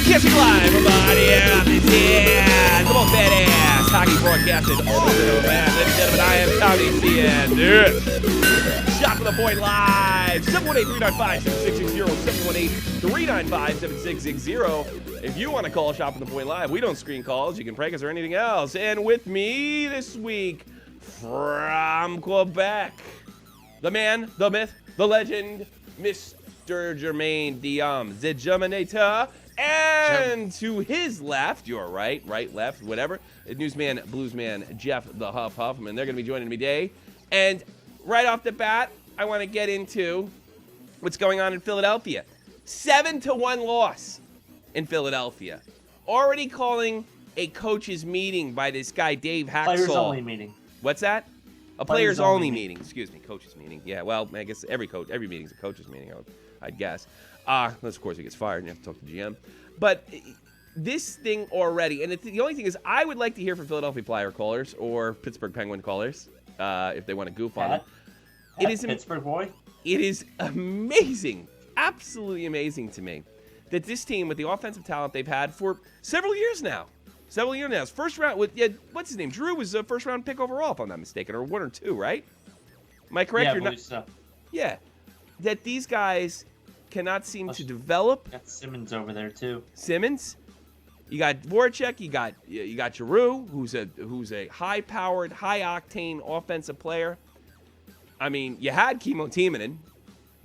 Yes, we're live, everybody. Yeah, come on, badass. Hockey broadcasting all the man. Ladies and gentlemen, I am Tommy CN. Shot from the point live. 718-395-7660. 718-395-7660. If you want to call Shot from the Point live, we don't screen calls. You can prank us or anything else. And with me this week from Quebec, the man, the myth, the legend, Mr. Jermaine Diam, the Germinator. And to his left, your right, left, whatever, newsman, bluesman, Jeff the Huffman. They're going to be joining me today. And right off the bat, I want to get into what's going on in Philadelphia. 7-1 loss in Philadelphia. Already calling a coach's meeting by this guy, Dave Haxall. Players only meeting. What's that? A players only meeting. Excuse me, coach's meeting. Yeah, well, I guess every meeting's a coach's meeting, I'd guess. Unless, of course, he gets fired and you have to talk to GM. But this thing already, and the only thing is, I would like to hear from Philadelphia Flyer callers or Pittsburgh Penguin callers if they want to goof on it. It is Pittsburgh boy. It is amazing, absolutely amazing to me that this team, with the offensive talent they've had for several years now, first round with what's his name? Drew was a first round pick overall, if I'm not mistaken, or 1 or 2, right? Am I correct? Yeah, You're not. So. Yeah, that these guys cannot seem to develop. Got Simmons over there too. Simmons, you got Voracek, you got Giroux, who's a high-powered, high-octane offensive player. I mean, you had Kimmo Timonen,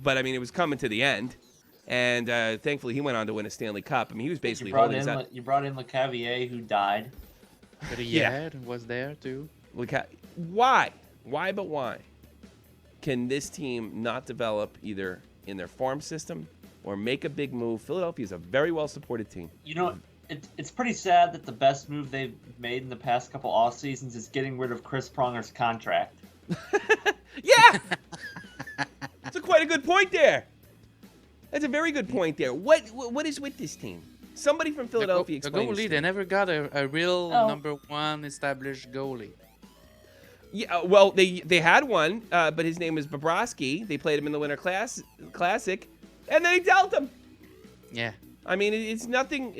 but I mean it was coming to the end, and thankfully he went on to win a Stanley Cup. I mean he was basically holding his own. You brought in LeCavier, who died. Yeah, was there too. Why? But why? Can this team not develop either in their farm system or make a big move? Philadelphia is a very well-supported team. You know, it's pretty sad that the best move they've made in the past couple off seasons is getting rid of Chris Pronger's contract. Yeah! That's quite a good point there. That's a very good point there. What is with this team? Somebody from Philadelphia explain this to The goalie, me. they never got a real number one established goalie. Yeah, well, they had one, but his name was Bobrovsky. They played him in the Winter Classic, and they dealt him. Yeah. I mean, it is nothing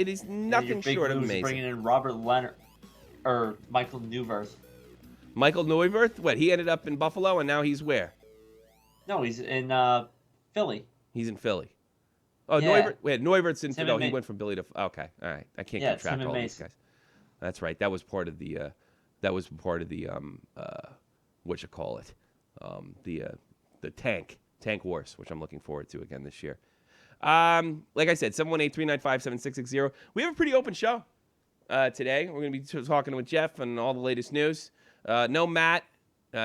short of amazing. Bringing in Robert Leonard or Michael Neuwirth. Michael Neuwirth? What, he ended up in Buffalo, and now he's where? No, he's in Philly. He's in Philly. Oh, yeah. Neuwirth's in Philly. No, he went from Philly to... Okay, all right. I can't keep track of all these guys. That's right. That was part of the... the tank wars, which I'm looking forward to again this year. Like I said, 718-395-7660. We have a pretty open show today. We're going to be talking with Jeff and all the latest news. No Matt.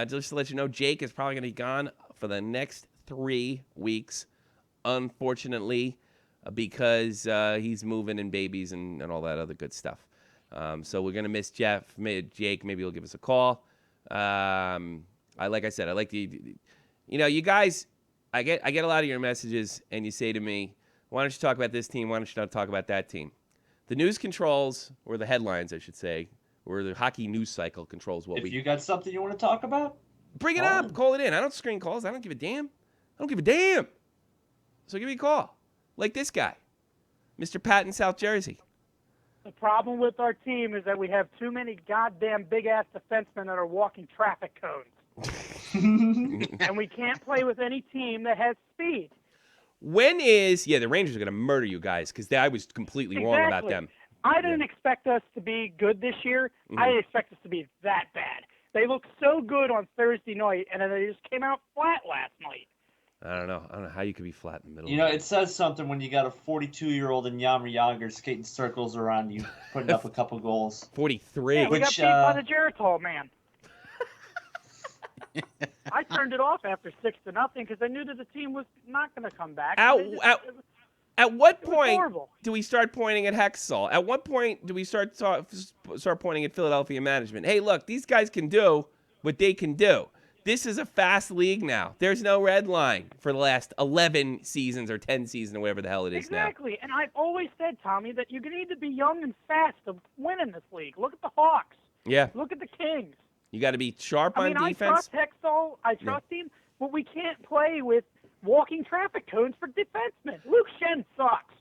Just to let you know, Jake is probably going to be gone for the next 3 weeks, unfortunately, because he's moving and babies and all that other good stuff. So we're going to miss Jeff. Jake, maybe he'll give us a call. Like I said, I like the, you guys, I get a lot of your messages, and you say to me, why don't you talk about this team? Why don't you not talk about that team? The news controls, or the headlines, I should say, or the hockey news cycle controls what If you got something you want to talk about, bring it up. Call it in. I don't screen calls. I don't give a damn. So give me a call. Like this guy, Mr. Pat in South Jersey. The problem with our team is that we have too many goddamn big-ass defensemen that are walking traffic cones. And we can't play with any team that has speed. The Rangers are going to murder you guys because I was completely wrong about them. I didn't expect us to be good this year. Mm-hmm. I didn't expect us to be that bad. They looked so good on Thursday night, and then they just came out flat last night. I don't know how you could be flat in the middle. You know, it says something when you got a 42-year-old in Yammer Yager skating circles around you, putting up a couple goals. 43. Yeah, we got beat by the Geritol man. I turned it off after 6-0 because I knew that the team was not going to come back. At what point do we start pointing at Hexall? At what point do we start pointing at Philadelphia management? Hey, look, these guys can do what they can do. This is a fast league now. There's no red line for the last 11 seasons or 10 seasons or whatever the hell it is now. Exactly. And I've always said, Tommy, that you need to be young and fast to win in this league. Look at the Hawks. Yeah. Look at the Kings. You got to be sharp on defense. I trust Hexall. I trust him. But we can't play with walking traffic cones for defensemen. Luke Shen sucks.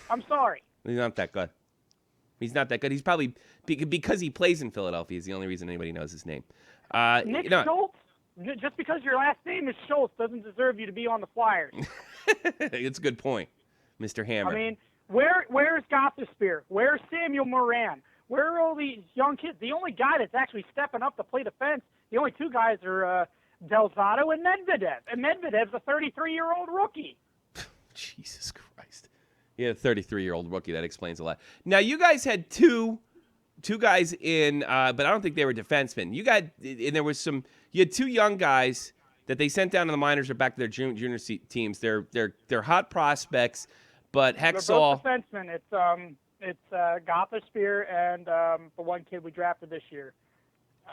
I'm sorry. He's not that good. He's not that good. He's probably because he plays in Philadelphia is the only reason anybody knows his name. Nick Schultz. Just because your last name is Schultz doesn't deserve you to be on the Flyers. It's a good point, Mr. Hammer. I mean, where's Gottherspear? Where's Samuel Moran? Where are all these young kids? The only guy that's actually stepping up to play defense, the only two guys are Delzato and Medvedev. And Medvedev's a 33-year-old rookie. Jesus Christ. Yeah, a 33-year-old rookie. That explains a lot. Now, you guys had two guys in, but I don't think they were defensemen. You had two young guys that they sent down to the minors or back to their junior teams. They're hot prospects, but Hexall. They're both defensemen. It's Gottherspear and the one kid we drafted this year.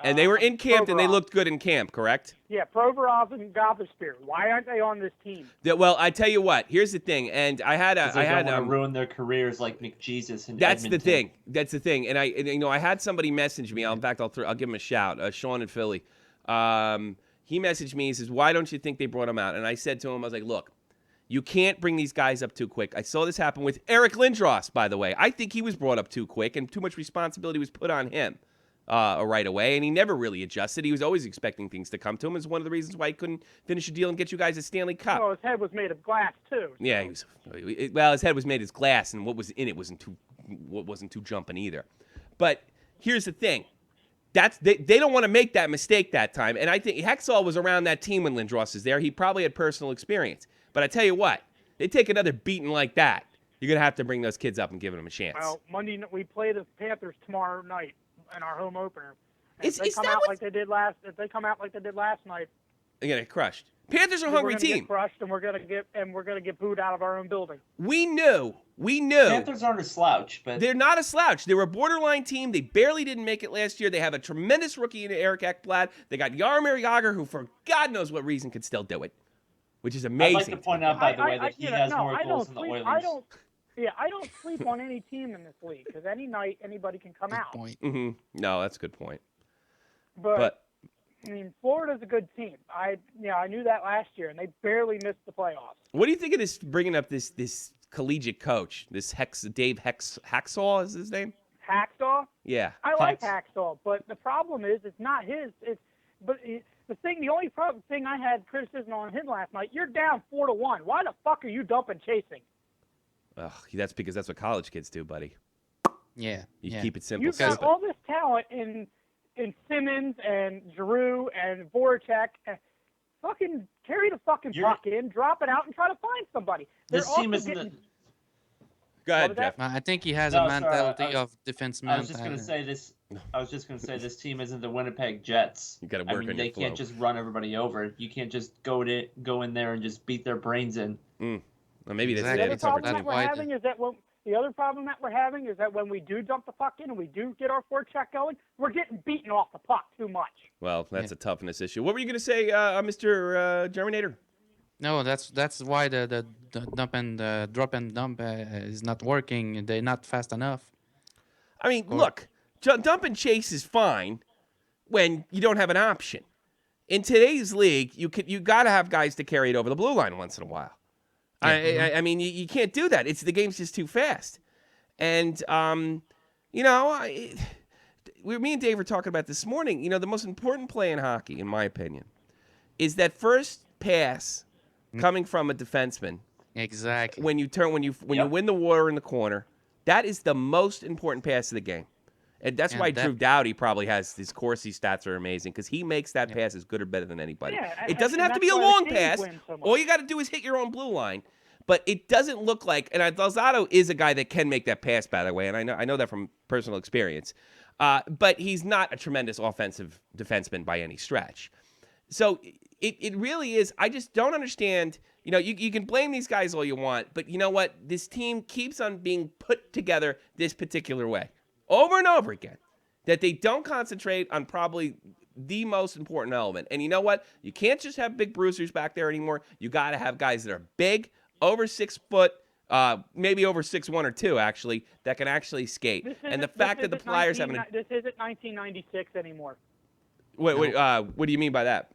And they were in camp, Provorov. and they looked good in camp, correct? Yeah, Provorov and Gottherspear. Why aren't they on this team? Well, I tell you what. Here's the thing, and I had don't want to ruin their careers like McJesus and That's Edmonton. the thing. That's the thing. And I had somebody message me. In fact, I'll give him a shout. Sean in Philly. He messaged me. He says, "Why don't you think they brought him out?" And I said to him, I was like, "Look, you can't bring these guys up too quick." I saw this happen with Eric Lindros, by the way. I think he was brought up too quick, and too much responsibility was put on him right away, and he never really adjusted. He was always expecting things to come to him. It's one of the reasons why he couldn't finish a deal and get you guys a Stanley Cup. Well, his head was made of glass too. So. Yeah, his head was made of glass, and what was in it wasn't too jumping either. But here's the thing. They don't want to make that mistake that time. And I think Hexall was around that team when Lindros is there. He probably had personal experience. But I tell you what, they take another beating like that, you're going to have to bring those kids up and give them a chance. Well, Monday night we play the Panthers tomorrow night in our home opener. And If they come out like they did last night, They're gonna get crushed. Panthers are a hungry we're gonna team. Get crushed, and we're gonna get booed out of our own building. We knew. Panthers aren't a slouch, but They're not a slouch. They were a borderline team. They barely didn't make it last year. They have a tremendous rookie in Eric Ekblad. They got Jaromir Jagr, who for God knows what reason could still do it, which is amazing. I'd like to point out, by the way, that he has more goals than the Oilers. I don't sleep on any team in this league because any night anybody can come out. Point. Mm-hmm. No, that's a good point. But I mean, Florida's a good team. I knew that last year, and they barely missed the playoffs. What do you think of this? Bringing up this collegiate coach, this Dave Hacksaw is his name? Hacksaw? Yeah. I like Hacksaw, but the problem is it's not his. The only thing I had criticism on him last night. You're down 4-1. Why the fuck are you dumping chasing? Ugh, that's because that's what college kids do, buddy. Yeah. You keep it simple. You've got all this talent in Simmons and Giroux and Voracek. Fucking carry the fucking puck in, drop it out, and try to find somebody. This team isn't. Go ahead, Jeff. I think he has a mentality of defenseman. I was just gonna say this team isn't the Winnipeg Jets. You got to work on your they can't just run everybody over. You can't just go in there and just beat their brains in. Well, maybe Exactly. that's The other problem that we're why having is that when we do dump the puck in and we do get our forecheck going, we're getting beaten off the puck too much. Well, that's a toughness issue. What were you going to say, Mr. Germinator? No, that's why the dump and drop and dump is not working. They're not fast enough. I mean, look, dump and chase is fine when you don't have an option. In today's league, you got to have guys to carry it over the blue line once in a while. Yeah. I mean, you can't do that. The game's just too fast. And, me and Dave were talking about this morning. The most important play in hockey, in my opinion, is that first pass coming from a defenseman. Exactly. When you win the water in the corner, that is the most important pass of the game. And that's why Drew Doughty probably has his Corsi stats are amazing because he makes that pass as good or better than anybody. Yeah, it doesn't have to be a long pass. All you got to do is hit your own blue line. But it doesn't look like, and Delzato is a guy that can make that pass, by the way, and I know that from personal experience. But he's not a tremendous offensive defenseman by any stretch. So it really is. I just don't understand. You can blame these guys all you want, but you know what? This team keeps on being put together this particular way. Over and over again, that they don't concentrate on probably the most important element. And you know what? You can't just have big bruisers back there anymore. You got to have guys that are big, over 6 foot, maybe over 6'1" or 2", actually, that can actually skate. And the fact that the Flyers haven't... This isn't 1996 anymore. What do you mean by that?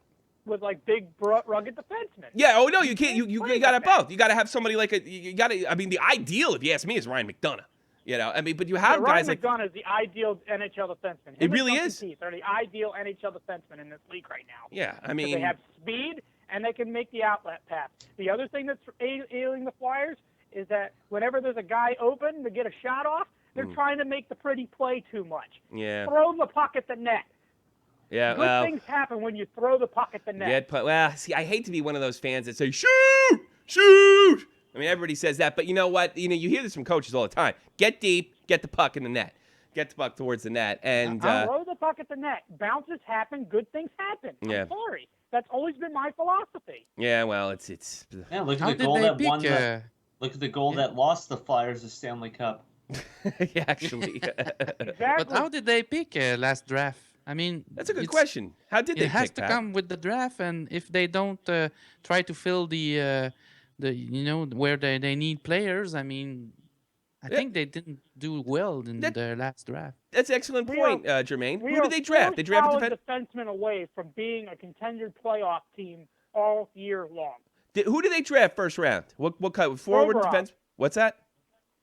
With like big, rugged defensemen. Yeah. Oh no, you can't. You got to have both. You got to have somebody like you got to. I mean, the ideal, if you ask me, is Ryan McDonough. You know, I mean, but you Yeah, have Ryan guys like McDonough is the ideal NHL defenseman. It Him and really Duncan is. Keith are the ideal NHL defenseman in this league right now. yeah. I 'Cause mean, they have speed and they can make the outlet pass. The other thing that's ailing the Flyers is that whenever there's a guy open to get a shot off, they're trying to make the pretty play too much. yeah, Throw the puck at the net. yeah. Good Well, things happen when you throw the puck at the net. well, see, I hate to be one of those fans that say shoot, shoot. I mean, everybody says that, but you know what? You hear this from coaches all the time. Get deep, get the puck in the net, get the puck towards the net, and Throw the puck at the net. Bounces happen. Good things happen. Yeah. I'm sorry. That's always been my philosophy. yeah, well, it's Yeah, look How at the did goal they that pick? won. Look at the goal that lost the Flyers the Stanley Cup. yeah, actually. Exactly. But how did they pick last draft? I mean, That's a good it's- question. How did they It has pick to that? come with the draft, and if they don't try to fill the where they need players, I mean, I Yeah. think they didn't do well in That- their last draft. That's an excellent We point, are- Jermaine. We Who are did they draft? They drafted four defense. solid defensemen away from being a contender playoff team all year long. Who did they draft first round? What kind? Forward Provorov. defense? What's that?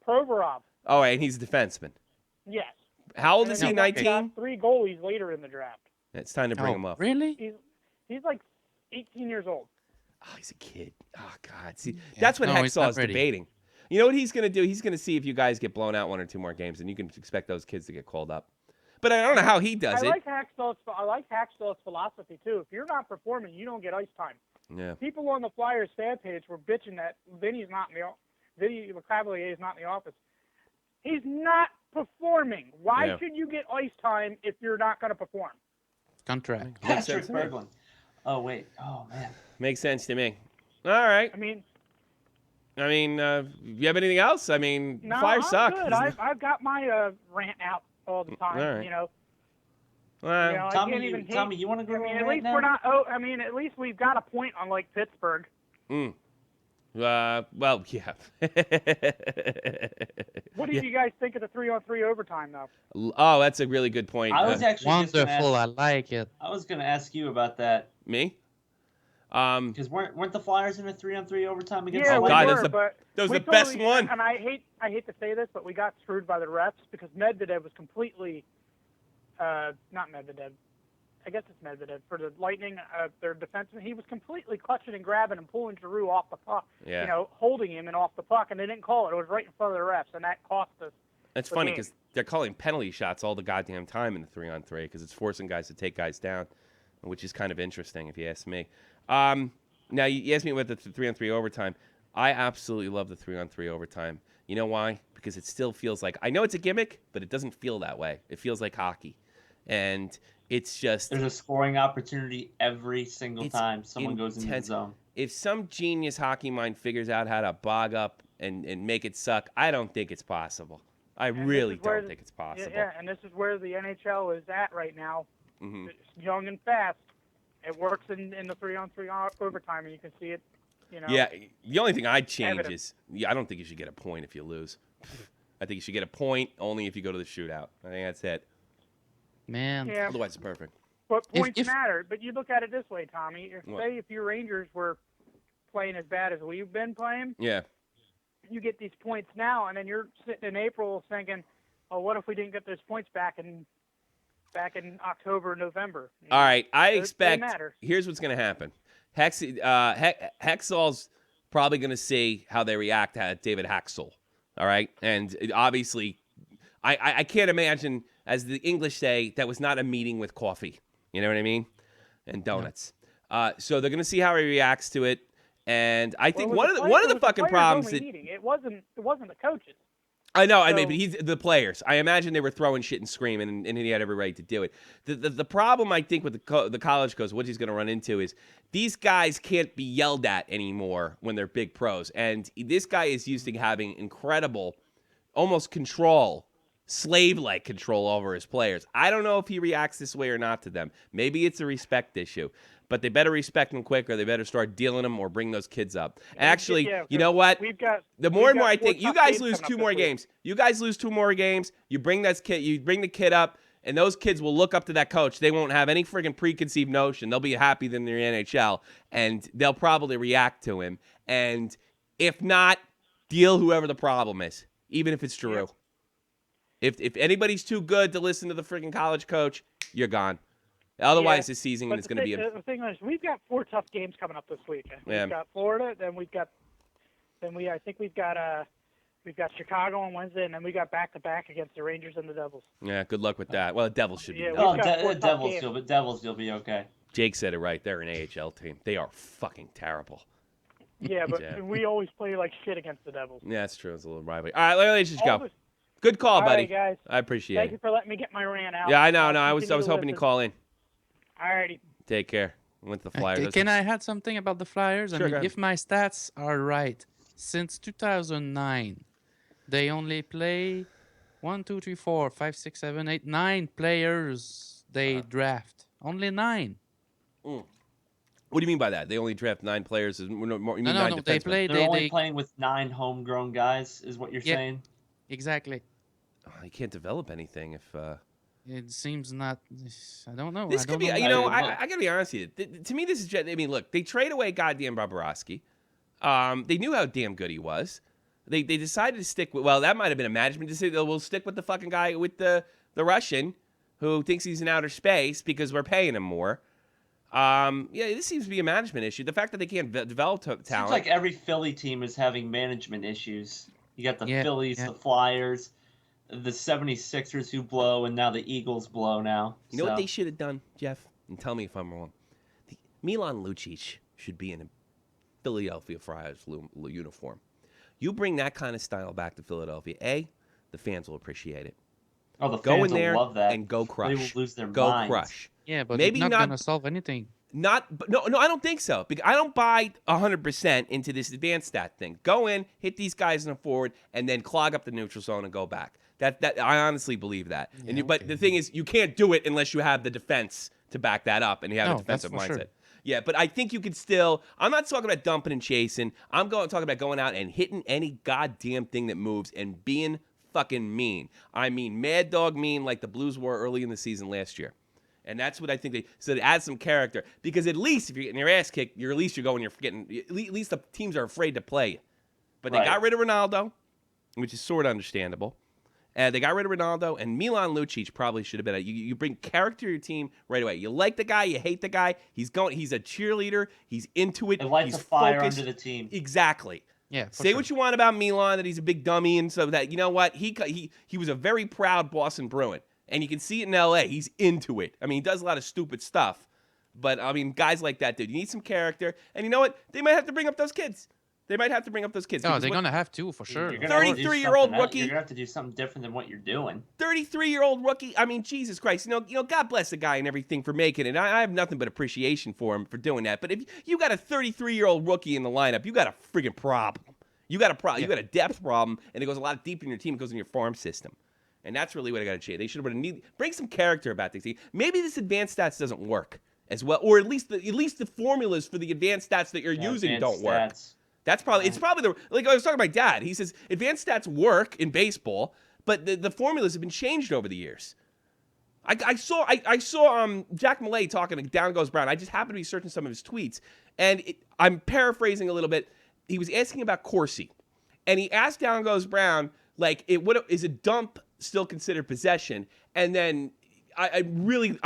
Provorov, Oh, and he's a defenseman. yes. How old And is then he? they got 19. 3 goalies later in the draft. It's time to bring him up. Really? He's like 18 years old. Oh, he's a kid. Oh God. See, that's what No, he's Hexaw not is ready. debating. You know what he's gonna do? He's gonna see if you guys get blown out 1 or 2 more games, and you can expect those kids to get called up. But I don't know how he does I it. like Hackstall's philosophy too. If you're not performing, you don't get ice time. Yeah. People on the Flyers fan page were bitching that Vinny Lecavalier is not in the office. He's not performing. Why Yeah. should you get ice time if you're not going to perform? Contract. Makes Patrick sense to me. Berglund. Oh wait. Oh man. Makes sense to me. All right. I mean, You have anything else? I mean, no, Flyers I'm suck. good. I've got my rant out all the time. All right. You know, Well, I Tommy, can't even hate. Tommy, you want to go I mean, right at least now? we're not. Oh, I mean, at least we've got a point on like Pittsburgh. well, yeah. What did you guys think of the 3-on-3 overtime though? Oh, that's a really good point. I was actually just gonna Wonderful. ask, I like it. I was going to ask you about that Me? because weren't the Flyers in a 3-on-3 overtime against Yeah, the we God, Lightning? that's were, the- but that was we the best totally- one. And I hate to say this, but we got screwed by the refs because Medvedev was completely, not Medvedev. I guess it's Medvedev for the Lightning, their defenseman. He was completely clutching and grabbing and pulling Giroux off the puck. Yeah. You know, holding him and off the puck, and they didn't call it. It was right in front of the refs, and that cost us. That's the funny game. because they're calling penalty shots all the goddamn time in the 3-on-3 because it's forcing guys to take guys down, which is kind of interesting if you ask me. Now, you asked me about the 3-on-3 overtime. I absolutely love the 3-on-3 overtime. You know why? Because it still feels like, I know it's a gimmick, but it doesn't feel that way. It feels like hockey. And it's just, There's a scoring opportunity every single It's time someone goes into the intense. zone. if some genius hockey mind figures out how to bog up and make it suck, I don't think it's possible. I And this really is where don't think it's possible. Yeah, and this is where the NHL is at right now. Mhm. It's young and fast. It works in the 3-on-3 overtime, and you can see it. You know. Yeah, the only thing I'd change Evident. is, I don't think you should get a point if you lose. I think you should get a point only if you go to the shootout. I think that's it. Man. Yeah, Otherwise, it's perfect. but points if- matter. But you look at it this way, Tommy. What? Say if your Rangers were playing as bad as we've been playing, Yeah. you get these points now, and then you're sitting in April thinking, "Oh, what if we didn't get those points back in October, November?" All right, I They expect. matter. Here's what's going to happen. Hexall's probably going to see how they react to David Haxall. All right, and obviously, I can't imagine, as the English say, that was not a meeting with coffee. You know what I mean? And donuts. So they're going to see how he reacts to it, and I think one of the fucking problems that meeting. It wasn't the coaches. I know, I mean, So- but he's the players. I imagine they were throwing shit and screaming, and he had every right to do it. The problem I think with the college coach, what he's going to run into is these guys can't be yelled at anymore when they're big pros, and this guy is used to having incredible, almost control, slave-like control over his players. I don't know if he reacts this way or not to them. Maybe it's a respect issue. But they better respect him quick, or they better start dealing them or bring those kids up. Actually, Yeah, you know what? The more and more I think, you guys lose 2 more games. games. You guys lose 2 more games. You bring that kid. You bring the kid up, and those kids will look up to that coach. They won't have any friggin' preconceived notion. They'll be happy that they're in the NHL, and they'll probably react to him. And if not, deal whoever the problem is, even if it's Giroux. If anybody's too good to listen to the freaking college coach, you're gone. Otherwise, this season is going to be the thing is, we've got 4 tough games coming up this week. Yeah. We've got Florida, I think we've got Chicago on Wednesday, and then we got back-to-back against the Rangers and the Devils. Yeah, good luck with that. Well, the Devils should be. Yeah, done. we've got 4 tough games. Devils, you'll be okay. Jake said it right. They're an AHL team. They are fucking terrible. Yeah, but we always play like shit against the Devils. Yeah, that's true. It's a little rivalry. All right, let's just go. Good call, buddy. All right, guys. I appreciate Thank it. you for letting me get my rant out. Yeah, I know. No, I was hoping you'd call in. All righty. Take care. I went to the Flyers. Can I add something about the Flyers? Sure, I go mean, ahead. if my stats are right, since 2009, they only play 1, 2, 3, 4, 5, 6, 7, 8, 9 players they draft. Only 9. What do you mean by that? They only draft 9 players? You mean No, 9 they defensemen? play. They're only They playing with 9 homegrown guys, is what you're saying? exactly. Oh, you can't develop anything if. It seems not. I don't know. This I could don't be. know. You know, Look. I gotta be honest with you. To me, this is. I mean, look, they trade away goddamn Bobrovsky. They knew how damn good he was. They decided to stick with. Well, that might have been a management decision. We'll stick with the fucking guy with the Russian, who thinks he's in outer space because we're paying him more. Yeah, this seems to be a management issue. The fact that they can't develop talent. Seems like every Philly team is having management issues. You got the Phillies, the Flyers, the 76ers who blow, and now the Eagles blow now. You know what they should have done, Jeff? And tell me if I'm wrong. Milan Lucic should be in a Philadelphia Flyers uniform. You bring that kind of style back to Philadelphia, the fans will appreciate it. Oh, the Go fans in there will love that. and go crush. They will lose their go minds. crush. Yeah, but Maybe it's not not- gonna solve anything. No, I don't think so. Because I don't buy 100% into this advanced stat thing. Go in, hit these guys in the forward, and then clog up the neutral zone and go back. That I honestly believe that. Yeah, But the thing is, you can't do it unless you have the defense to back that up and you have a No, that's defensive for mindset. sure. Yeah, but I think you could still. I'm not talking about dumping and chasing. I'm talking about going out and hitting any goddamn thing that moves and being fucking mean. I mean, mad dog mean like the Blues were early in the season last year. And that's what I think so to add some character. Because at least if you're getting your ass kicked, you're getting, at least the teams are afraid to play you. But they got rid of Ronaldo, which is sort of understandable. They got rid of Ronaldo, and Milan Lucic probably should have been. You bring character to your team right away. You like the guy, you hate the guy. He's a cheerleader. He's into it. It lights he's a fire focused. under the team. Exactly. Yeah. Say what you want about Milan, that he's a big dummy, and so that, you know what, he was a very proud Boston Bruin, and you can see it in L.A. He's into it. I mean, he does a lot of stupid stuff, but I mean, guys like that, dude, you need some character, and you know what? They might have to bring up those kids. Oh, they're gonna have to for sure. You're gonna have to do 33-year-old something rookie. You're gonna have to do something different than what you're doing. 33-year-old rookie. I mean, Jesus Christ. You know, God bless the guy and everything for making it. I have nothing but appreciation for him for doing that. But if you got a 33-year-old rookie in the lineup, you got a friggin' problem. You got a problem. You got a depth problem, and it goes a lot deeper in your team. It goes in your farm system. And that's really what I got to change. They should have bring some character about this team. Maybe this advanced stats doesn't work as well, or at least the formulas for the advanced stats that you're using don't work. That's probably like I was talking to my dad. He says advanced stats work in baseball, but the formulas have been changed over the years. I saw Jack Malay talking to Down Goes Brown. I just happened to be searching some of his tweets, and I'm paraphrasing a little bit. He was asking about Corsi, and he asked Down Goes Brown, like, is a dump still considered possession? And then I'm really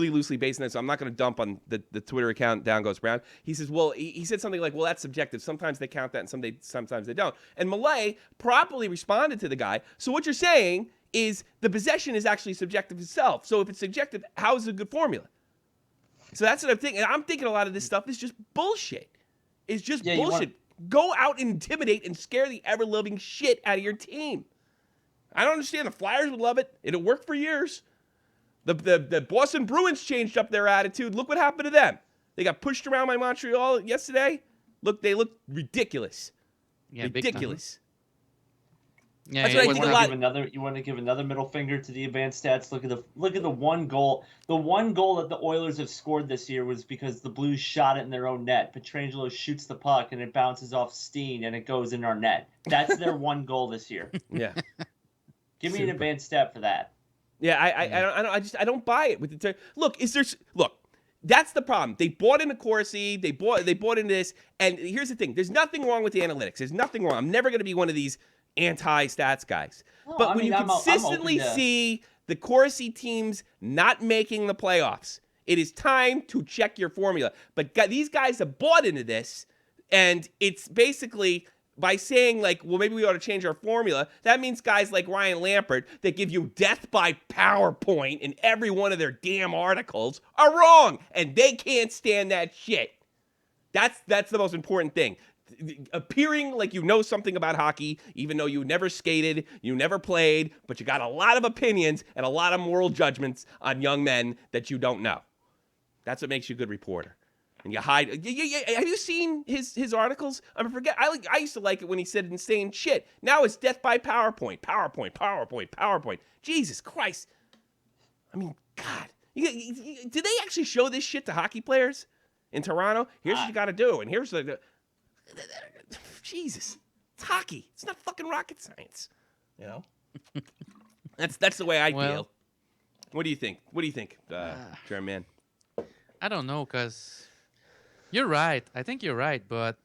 loosely basing this, so I'm not going to dump on the Twitter account Down Goes Brown. He says, well, he said something like, well, that's subjective. Sometimes they count that, and sometimes they don't. And Malay properly responded to the guy. So what you're saying is the possession is actually subjective itself. So if it's subjective, how is it a good formula? So that's what I'm thinking. And I'm thinking a lot of this stuff is just bullshit. It's just bullshit. Go out and intimidate and scare the ever-living shit out of your team. I don't understand. The Flyers would love it. It'll work for years. The Boston Bruins changed up their attitude. Look what happened to them. They got pushed around by Montreal yesterday. They looked ridiculous. Yeah, ridiculous. Yeah, That's what I think a lot. You want to give another middle finger to the advanced stats. Look at the one goal. The one goal that the Oilers have scored this year was because the Blues shot it in their own net. Petrangelo shoots the puck and it bounces off Steen and it goes in our net. That's their one goal this year. Yeah. Give me an advanced stat for that. Yeah, I don't buy it with the look. That's the problem. They bought into Corsi. They bought into this. And here's the thing. There's nothing wrong with the analytics. There's nothing wrong. I'm never going to be one of these anti-stats guys. No, But I when mean, you I'm consistently open to- see the Corsi teams not making the playoffs, it is time to check your formula. But these guys have bought into this, and it's basically by saying, like, well, maybe we ought to change our formula. That means guys like Ryan Lampert that give you death by PowerPoint in every one of their damn articles are wrong, and they can't stand that shit. That's the most important thing. Appearing like you know something about hockey, even though you never skated, you never played, but you got a lot of opinions and a lot of moral judgments on young men that you don't know. That's what makes you a good reporter. And you hide. Have you seen his articles? I used to like it when he said insane shit. Now it's death by PowerPoint. PowerPoint. Jesus Christ. I mean, God. Did they actually show this shit to hockey players in Toronto? Here's what you got to do, and here's the Jesus. It's hockey. It's not fucking rocket science. You know. That's the way I feel. What do you think? German man? I don't know, cause you're right. I think you're right, but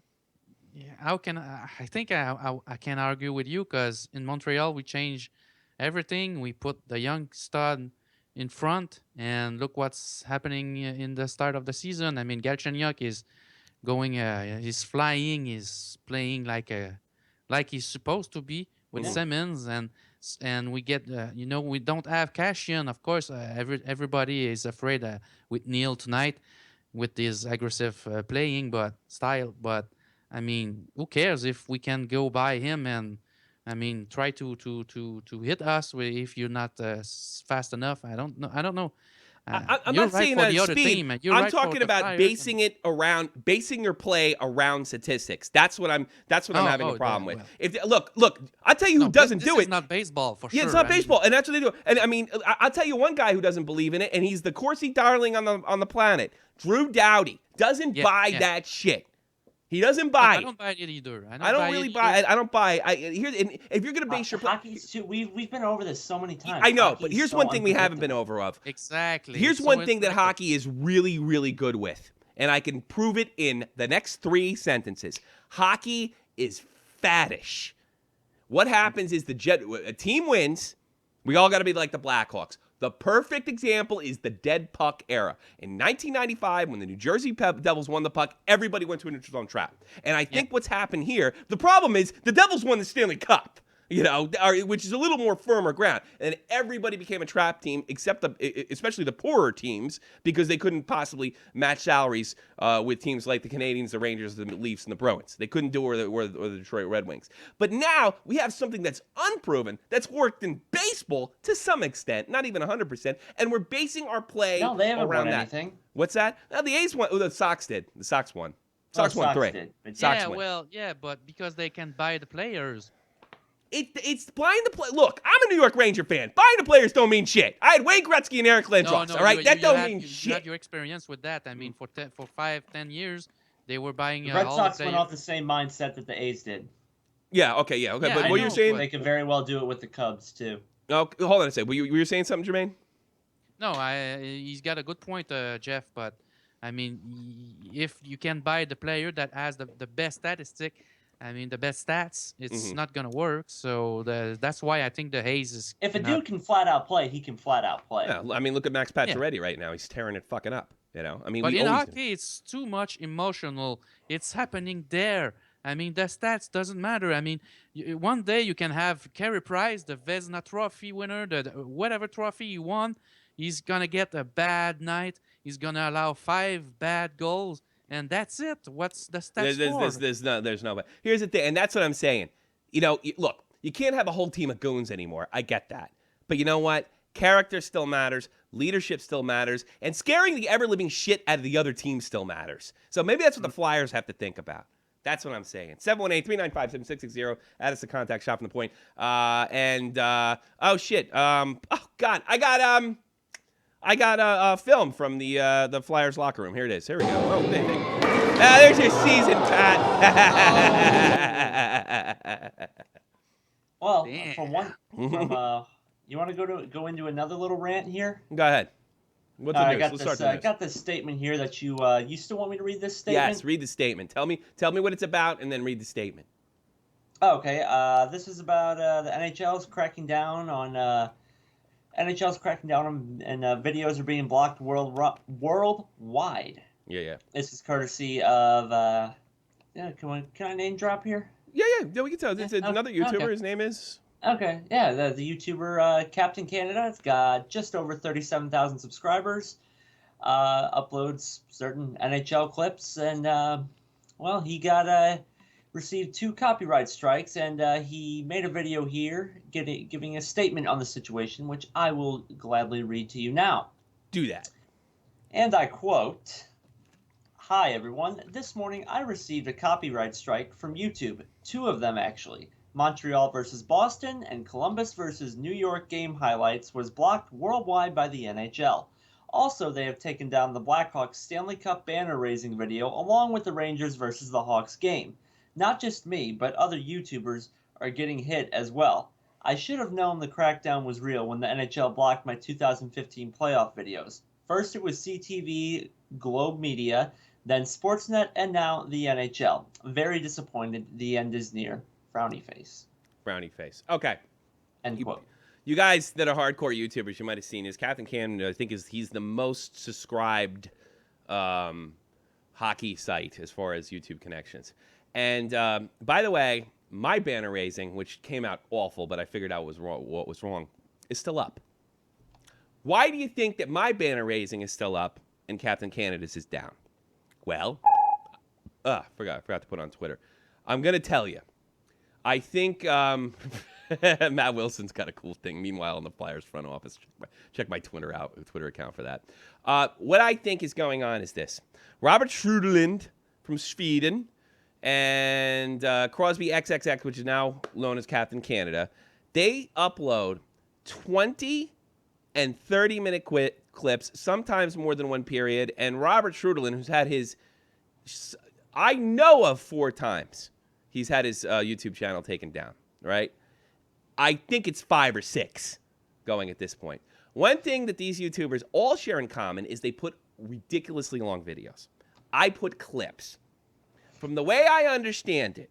how can I think I can argue with you? Cause in Montreal we changed everything. We put the young stud in front, and look what's happening in the start of the season. I mean, Galchenyuk is going. He's flying. He's playing like he's supposed to be with Simmons, and we get we don't have Cashion. Of course, everybody is afraid with Neil tonight with this aggressive playing style. But I mean, who cares if we can go by him and try to hit us if you're not fast enough. I don't know. I'm you're not right saying for that the it's other speed. team. You're I'm right for talking the about Flyers basing your play around statistics. That's what I'm having a problem with. well. If look, I'll tell you who doesn't this do is it. not baseball for sure. Yeah, it's not baseball, and that's what they do. And I mean, I'll tell you one guy who doesn't believe in it, and he's the Corsi darling on the planet. Drew Doughty doesn't buy that shit. He doesn't buy it. I don't buy it either. I don't really buy it. I don't buy it. If you're gonna base your play, hockey's too. We've been over this so many times. I know, Hockey but is here's so one thing we haven't been unpredictable. over of. Exactly. Here's So one thing that unpredictable. hockey is really, really good with, and I can prove it in the next 3 sentences. Hockey is faddish. What happens is a team wins. We all got to be like the Blackhawks. The perfect example is the dead puck era. In 1995, when the New Jersey Devils won the puck, everybody went to a neutral zone trap. And I think what's happened here, the problem is the Devils won the Stanley Cup. Which is a little more firmer ground. And everybody became a trap team, except especially the poorer teams, because they couldn't possibly match salaries with teams like the Canadiens, the Rangers, the Leafs, and the Bruins. They couldn't do it or the Detroit Red Wings. But now we have something that's unproven, that's worked in baseball to some extent, not even 100%, and we're basing our play No, they haven't around won that. anything. What's that? No, the A's won. Oh, the Sox did. The Sox won. Sox won 3. Did, but Sox win. But because they can buy the players. It's buying the play. Look, I'm a New York Ranger fan. Buying the players don't mean shit. I had Wayne Gretzky and Eric Lindros. No, all right, that don't mean you shit. have your experience with that. I mean, for 5-10 years, they were buying the Red all Sox the went players. off the same mindset that the A's did. Yeah, okay. Yeah, But I what you're know, saying? They could very well do it with the Cubs too. Oh, hold on a second. Were you saying something, Jermaine? No, he's got a good point, Jeff. But I mean, if you can buy the player that has the best statistic, I mean, the best stats, it's not gonna work. So that's why I think the Hayes is. If a dude can flat out play, he can flat out play. Yeah, I mean, look at Max Pacioretty right now. He's tearing it fucking up. I mean, But we in always hockey, it's too much emotional. It's happening there. I mean, the stats doesn't matter. I mean, one day you can have Carey Price, the Vezina Trophy winner, the whatever trophy he won. He's gonna get a bad night. He's gonna allow 5 bad goals, and that's it. What's the stats for? There's no. But here's the thing, and that's what I'm saying. Look, you can't have a whole team of goons anymore. I get that, but you know what? Character still matters. Leadership still matters, and scaring the ever-living shit out of the other team still matters. So maybe that's what the Flyers have to think about. That's what I'm saying. 718-395-7660. Add us to contact Shot from the Point. Oh shit. Oh God. I got a film from the Flyers locker room. Here it is. Here we go. Oh, there's your season, Pat. Well, Damn. You want to go into another little rant here? Go ahead. What's the I news? got Let's this. start the I news. got this statement here that you still want me to read this statement? Yes, read the statement. Tell me what it's about, and then read the statement. Okay, this is about the NHL's cracking down on and videos are being blocked worldwide. Yeah. This is courtesy of can I name drop here? Yeah, we can tell. It's another YouTuber. Okay. His name is... Okay, yeah, the YouTuber Captain Canada. It's got just over 37,000 subscribers. Uploads certain NHL clips, and he got received 2 copyright strikes, and he made a video here giving a statement on the situation, which I will gladly read to you now. Do that. And I quote, "Hi everyone, this morning I received a copyright strike from YouTube, 2 of them actually. Montreal versus Boston and Columbus versus New York game highlights was blocked worldwide by the NHL. Also, they have taken down the Blackhawks Stanley Cup banner raising video along with the Rangers versus the Hawks game. Not just me, but other YouTubers are getting hit as well. I should have known the crackdown was real when the NHL blocked my 2015 playoff videos. First it was CTV, Globe Media, then Sportsnet, and now the NHL. Very disappointed. The end is near. Frowny face." Brownie face. Okay. End quote. You guys that are hardcore YouTubers, you might have seen his Captain Canada. I think he's the most subscribed hockey site as far as YouTube connections. And by the way, my banner raising, which came out awful, but I figured out what was wrong, is still up. Why do you think that my banner raising is still up and Captain Canada's is down? Well, forgot to put on Twitter. I'm gonna tell you. I think Matt Wilson's got a cool thing. Meanwhile, in the Flyers front office, check my Twitter account for that. What I think is going on is this: Robert Schruderlind from Sweden and Crosby XXX, which is now known as Captain Canada, they upload 20 and 30-minute clips, sometimes more than one period. And Robert Schruderlind, who's had his, I know of 4 times. He's had his YouTube channel taken down, right? I think it's 5 or 6 going at this point. One thing that these YouTubers all share in common is they put ridiculously long videos. I put clips. From the way I understand it,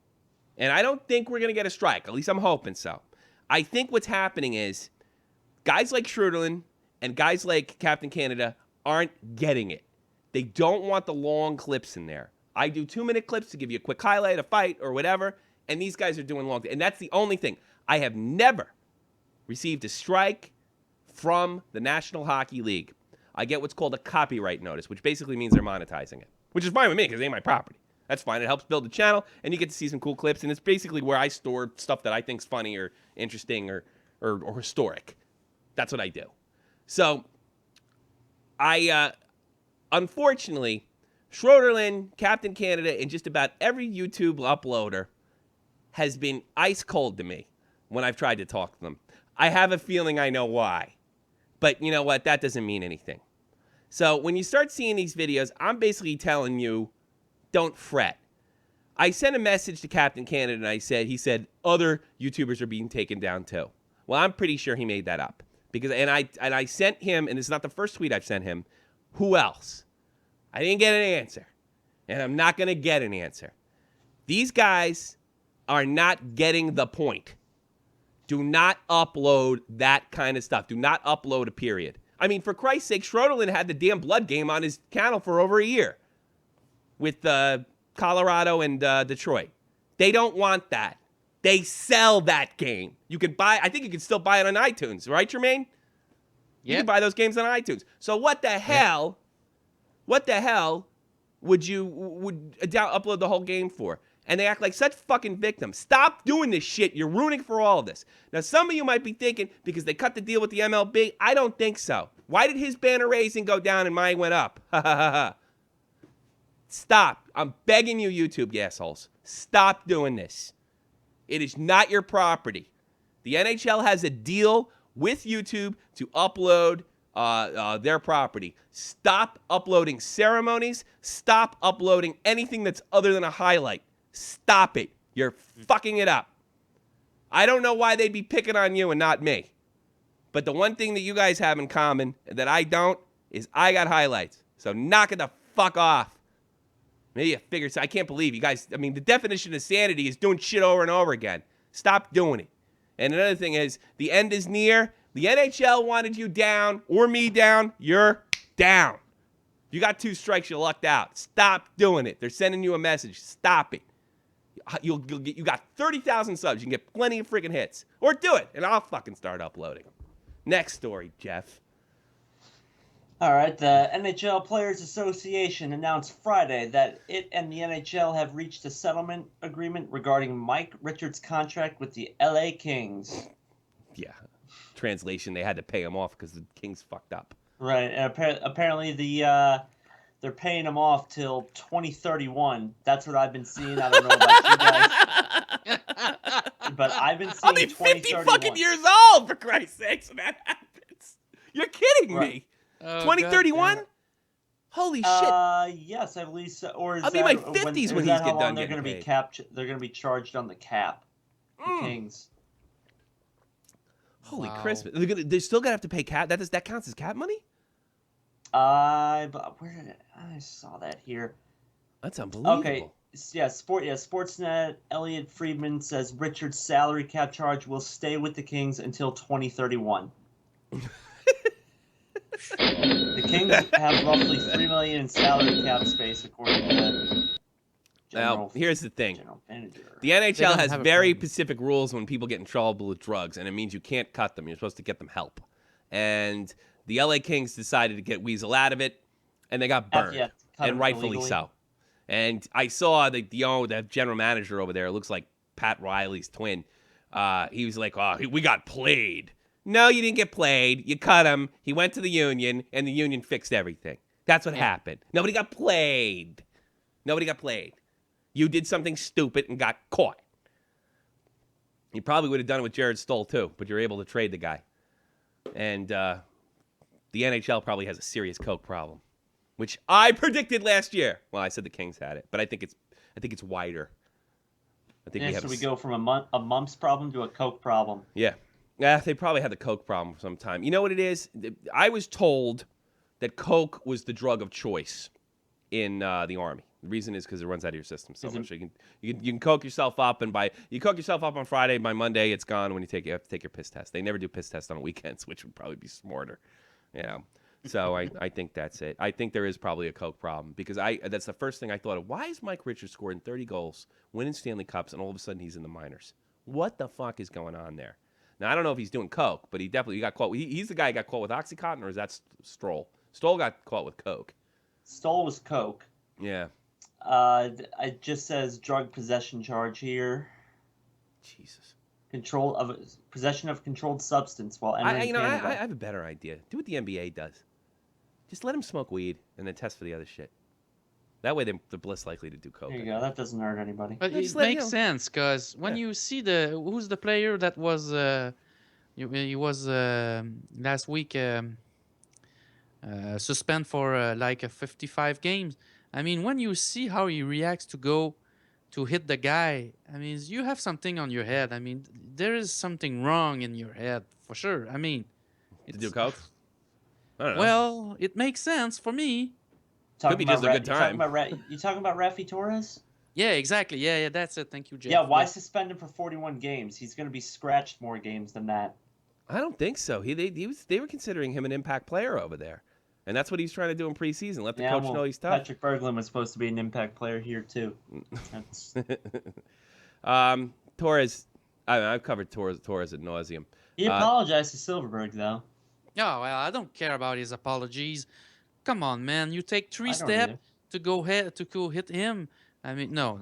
and I don't think we're going to get a strike, at least I'm hoping so. I think what's happening is guys like Schruderlin and guys like Captain Canada aren't getting it. They don't want the long clips in there. I do 2-minute clips to give you a quick highlight, a fight, or whatever, and these guys are doing long. And that's the only thing. I have never received a strike from the National Hockey League. I get what's called a copyright notice, which basically means they're monetizing it, which is fine with me because it ain't my property. That's fine. It helps build the channel, and you get to see some cool clips, and it's basically where I store stuff that I think's funny or interesting or historic. That's what I do. So, unfortunately, Schroederlin, Captain Canada, and just about every YouTube uploader has been ice cold to me when I've tried to talk to them. I have a feeling I know why. But you know what? That doesn't mean anything. So when you start seeing these videos, I'm basically telling you, don't fret. I sent a message to Captain Canada, and he said other YouTubers are being taken down too. Well, I'm pretty sure he made that up. I sent him, and it's not the first tweet I've sent him, who else? I didn't get an answer, and I'm not going to get an answer. These guys are not getting the point. Do not upload that kind of stuff. Do not upload a period. I mean, for Christ's sake, Schroederlin had the damn blood game on his channel for over a year with Colorado and Detroit. They don't want that. They sell that game. You can buy, I think you can still buy it on iTunes, right, Jermaine? You can buy those games on iTunes. So what the hell would upload the whole game for? And they act like such fucking victims. Stop doing this shit. You're ruining for all of this. Now, some of you might be thinking, because they cut the deal with the MLB, I don't think so. Why did his banner raising go down and mine went up? Ha ha ha ha. Stop. I'm begging you, YouTube, you assholes. Stop doing this. It is not your property. The NHL has a deal with YouTube to upload their property. Stop uploading ceremonies. Stop uploading anything that's other than a highlight. Stop it. You're fucking it up. I don't know why they'd be picking on you and not me. But the one thing that you guys have in common that I don't is I got highlights. So knock it the fuck off. Maybe you figure. I can't believe you guys. I mean, the definition of sanity is doing shit over and over again. Stop doing it. And another thing is, the end is near. The NHL wanted you down or me down. You're down. You got 2 strikes. You lucked out. Stop doing it. They're sending you a message. Stop it. You got 30,000 subs. You can get plenty of freaking hits. Or do it, and I'll fucking start uploading. Next story, Jeff. All right, the NHL Players Association announced Friday that it and the NHL have reached a settlement agreement regarding Mike Richards' contract with the LA Kings. Yeah. Translation, they had to pay him off because the Kings fucked up. Right, and apparently they're paying him off till 2031. That's what I've been seeing. I don't know about you guys. But I've been seeing I'll be 50 fucking years old, for Christ's sakes, when that happens. You're kidding me. Oh, 2031? Holy shit. Yes, I believe so. Or is I'll be in my 50s when he's get done they're getting going to be paid. They're going to be charged on the cap. The Kings. Holy Wow. Christmas. They're still going to have to pay cap? That counts as cap money? But where did it? I saw that here. That's unbelievable. Okay. Yeah, Sportsnet. Elliot Friedman says Richard's salary cap charge will stay with the Kings until 2031. The Kings have roughly $3 million in salary cap space, according to Now, here's the thing. General Manager. The NHL don't has have a very problem. specific rules when people get in trouble with drugs, and it means you can't cut them. You're supposed to get them help. And the LA Kings decided to get Weasel out of it, and they got burned, Yeah, cut and him rightfully illegally. so. And I saw the general manager over there. It looks like Pat Riley's twin. He was like, "Oh, we got played." No, you didn't get played. You cut him. He went to the union, and the union fixed everything. That's what happened. Nobody got played. Nobody got played. You did something stupid and got caught. You probably would have done it with Jared Stoll, too, but you're able to trade the guy. And the NHL probably has a serious coke problem, which I predicted last year. Well, I said the Kings had it, but I think it's wider. I think So we go from a mumps problem to a coke problem. Yeah. Yeah, they probably had the coke problem for some time. You know what it is? I was told that coke was the drug of choice in the Army. The reason is because it runs out of your system so much. So you can coke yourself up, and you coke yourself up on Friday. By Monday, it's gone. When you have to take your piss test. They never do piss tests on weekends, which would probably be smarter. You know. So I think that's it. I think there is probably a coke problem because that's the first thing I thought of. Why is Mike Richards scoring 30 goals, winning Stanley Cups, and all of a sudden he's in the minors? What the fuck is going on there? Now, I don't know if he's doing coke, but he definitely got caught. He's the guy who got caught with OxyContin, or is that Stroll? Stroll got caught with coke. Stoll was coke. Yeah. It just says drug possession charge here. Jesus. Possession of controlled substance while entering Canada. I have a better idea. Do what the NBA does. Just let him smoke weed and then test for the other shit. That way they're less likely to do coke. There you go. That doesn't hurt anybody. But Just it let- makes sense because when you see who's the player that was he was last week suspended for like 55 games. I mean, when you see how he reacts to go to hit the guy, I mean, you have something on your head. I mean, there is something wrong in your head for sure. I mean, To do coke? I don't know. well, it makes sense for me. Could be just a good time. You talking about Rafi Torres? Yeah, exactly. Yeah, that's it. Thank you, Jeff. Yeah, why suspend him for 41 games? He's going to be scratched more games than that. I don't think so. They were considering him an impact player over there. And that's what he's trying to do in preseason. Let the coach know he's tough. Patrick Berglund was supposed to be an impact player here, too. Torres, I've covered Torres ad nauseum. He apologized to Silverberg, though. Oh, well, I don't care about his apologies. Come on, man. You take 3 I don't steps either. to go hit him. I mean, no.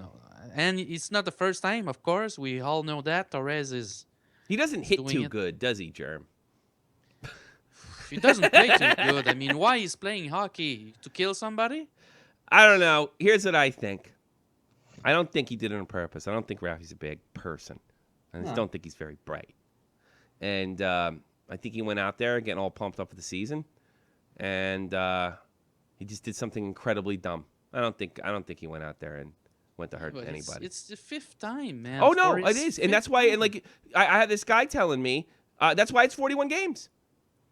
And it's not the first time, of course. We all know that. Torres is... He doesn't hit doing too it. good, does he, Germ? He doesn't play too good. I mean, why he's playing hockey? To kill somebody? I don't know. Here's what I think. I don't think he did it on purpose. I don't think Rafi's a bad person. I just don't think he's very bright. And I think he went out there getting all pumped up for the season, and he just did something incredibly dumb. I don't think he went out there and went to hurt But anybody. It's the 5th time, man. Oh no, for it his is, and 5th that's why. And time. like, I had this guy telling me that's why it's 41 games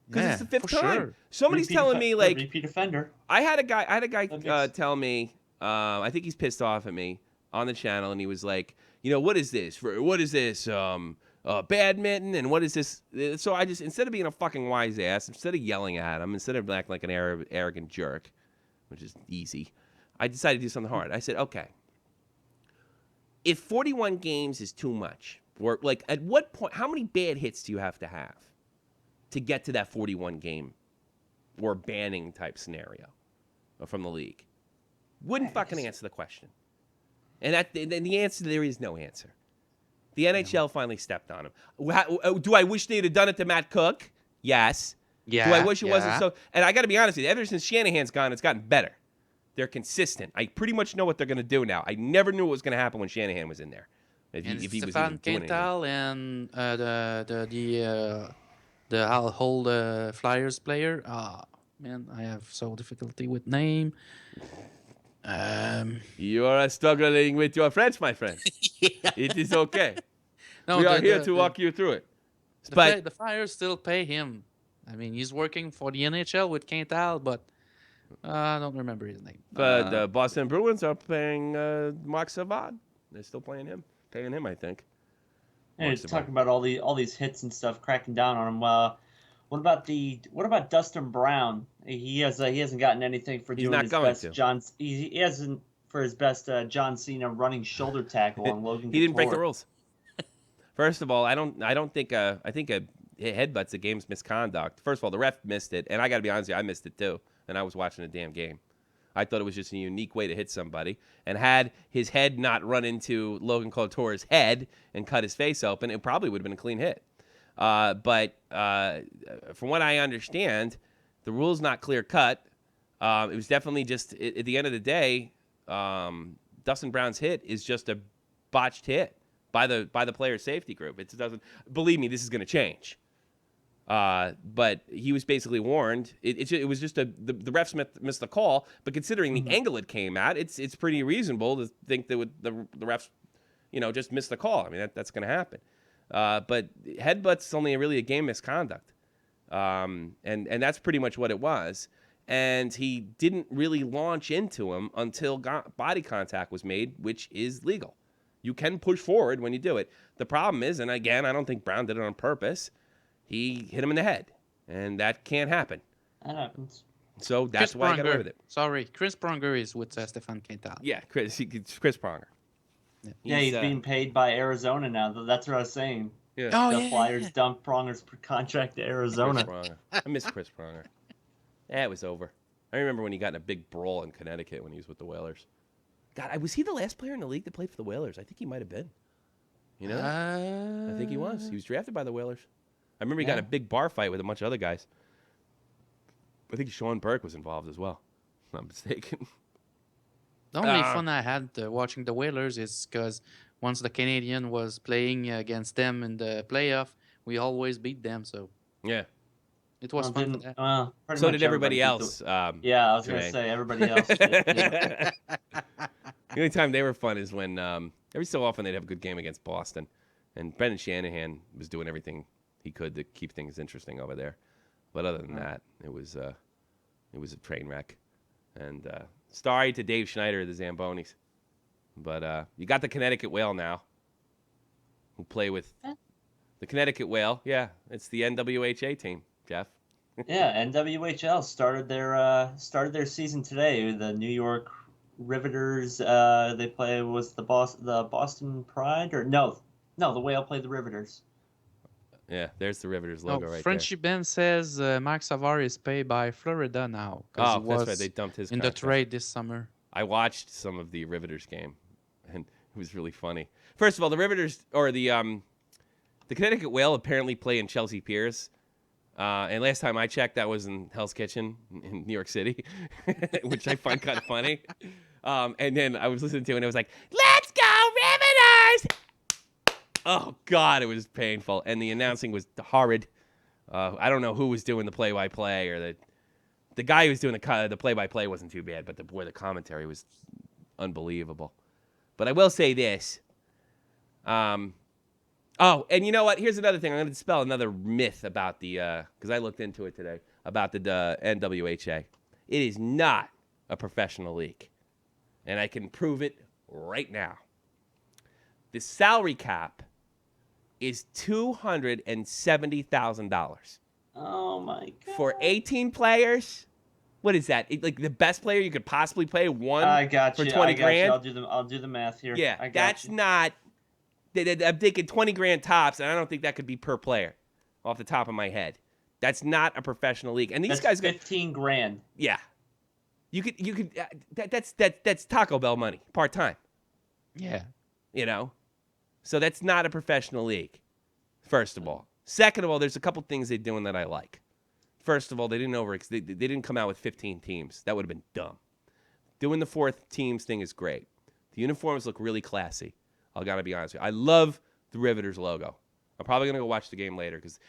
because it's the 5th for time. sure. Somebody's telling me like repeat offender. I had a guy That makes- tell me I think he's pissed off at me on the channel, and he was like, what is this? Badminton, and what is this? So I just, instead of being a fucking wise ass, instead of yelling at him, instead of acting like an arrogant jerk, which is easy, I decided to do something hard. I said, okay, if 41 games is too much, or like at what point, how many bad hits do you have to get to that 41 game or banning type scenario from the league? Wouldn't fucking answer the question. And the answer, there is no answer. The NHL finally stepped on him. Do I wish they'd have done it to Matt Cook? Yes. Yeah. Do I wish it wasn't so? And I got to be honest with you, ever since Shanahan's gone, it's gotten better. They're consistent. I pretty much know what they're going to do now. I never knew what was going to happen when Shanahan was in there. If he was even doing anything. Cantal and the whole Flyers player. Man, I have so difficulty with name. You are struggling with your French, my friend. Yeah. It is okay. No, we are here to walk you through it. But the Flyers still pay him. I mean, he's working for the NHL with Cantal, but I don't remember his name. But the Boston Bruins are paying Mark Savard. They're still paying him, I think. And it's talking about all these hits and stuff, cracking down on him. What about Dustin Brown? He hasn't gotten anything for doing his best he hasn't for his best John Cena running shoulder tackle on Logan. He didn't break the rules. First of all, I think a headbutt's a game's misconduct. First of all, the ref missed it, and I got to be honest with you, I missed it too, and I was watching the damn game. I thought it was just a unique way to hit somebody, and had his head not run into Logan Couture's head and cut his face open, it probably would have been a clean hit. But from what I understand, the rule's not clear cut. It was definitely just at the end of the day, Dustin Brown's hit is just a botched hit by the player safety group. It doesn't. Believe me, this is going to change. But he was basically warned. It was just the refs missed the call. But considering the angle it came at, it's pretty reasonable to think that the refs, just missed the call. I mean that's going to happen. But headbutt's only really a game misconduct, and that's pretty much what it was. And he didn't really launch into him until body contact was made, which is legal. You can push forward when you do it. The problem is, and again, I don't think Brown did it on purpose, he hit him in the head, and that can't happen. That happens. So that's why I got away with it. Sorry, Chris Pronger is with Stefan Quintal. Yeah, Chris Pronger. Yeah, he's being paid by Arizona now. That's what I was saying. Yeah. The Flyers dumped Pronger's contract to Arizona. I miss Chris Pronger. Yeah, it was over. I remember when he got in a big brawl in Connecticut when he was with the Whalers. God, was he the last player in the league to play for the Whalers? I think he might have been. I think he was. He was drafted by the Whalers. I remember he got in a big bar fight with a bunch of other guys. I think Sean Burke was involved as well, if I'm not mistaken. The only fun I had watching the Whalers is because once the Canadian was playing against them in the playoff, we always beat them. So yeah, it was fun. For that. So did everybody else. I was going to say everybody else. The only time they were fun is when every so often they'd have a good game against Boston, and Brendan Shanahan was doing everything he could to keep things interesting over there. But other than that, it was a train wreck. And sorry to Dave Schneider of the Zambonis. But you got the Connecticut Whale now, who play with the Connecticut Whale. Yeah, it's the NWHA team, Jeff. Yeah, NWHL started their season today. The New York Riveters. They play the Boston Pride or no, the Whale played the Riveters. Yeah, there's the Riveters logo right Frenchy there. Ben says Mark Savard is paid by Florida now. Oh, that's right. They dumped his in the trade this summer. I watched some of the Riveters game, and it was really funny. First of all, the Riveters or the Connecticut Whale apparently play in Chelsea Piers. And last time I checked, that was in Hell's Kitchen in New York City, which I find kind of funny. And then I was listening to it, and it was like, "Let's go Riveters!" Oh, God, it was painful. And the announcing was horrid. I don't know who was doing the play-by-play or the guy who was doing the play-by-play wasn't too bad, but the commentary was unbelievable. But I will say this. And you know what? Here's another thing. I'm going to dispel another myth about because I looked into it today, about the NWHA. It is not a professional league. and I can prove it right now. The salary cap is $270,000 Oh my god. for 18 players. What is that? Like the best player you could possibly play I got for you. 20 I got grand. you. I'll do the math here. Yeah, I got that's you. not. I'm thinking 20 grand tops, and I don't think that could be per player, off the top of my head. That's not a professional league, and these That's guys got 15 grand. yeah. You could. That's Taco Bell money, part time. Yeah. You know, so that's not a professional league. First of all, second of all, there's a couple things they're doing that I like. First of all, they didn't come out with 15 teams. That would have been dumb. Doing the 4th teams thing is great. The uniforms look really classy. I gotta be honest with you. I love the Riveters logo. I'm probably gonna go watch the game later because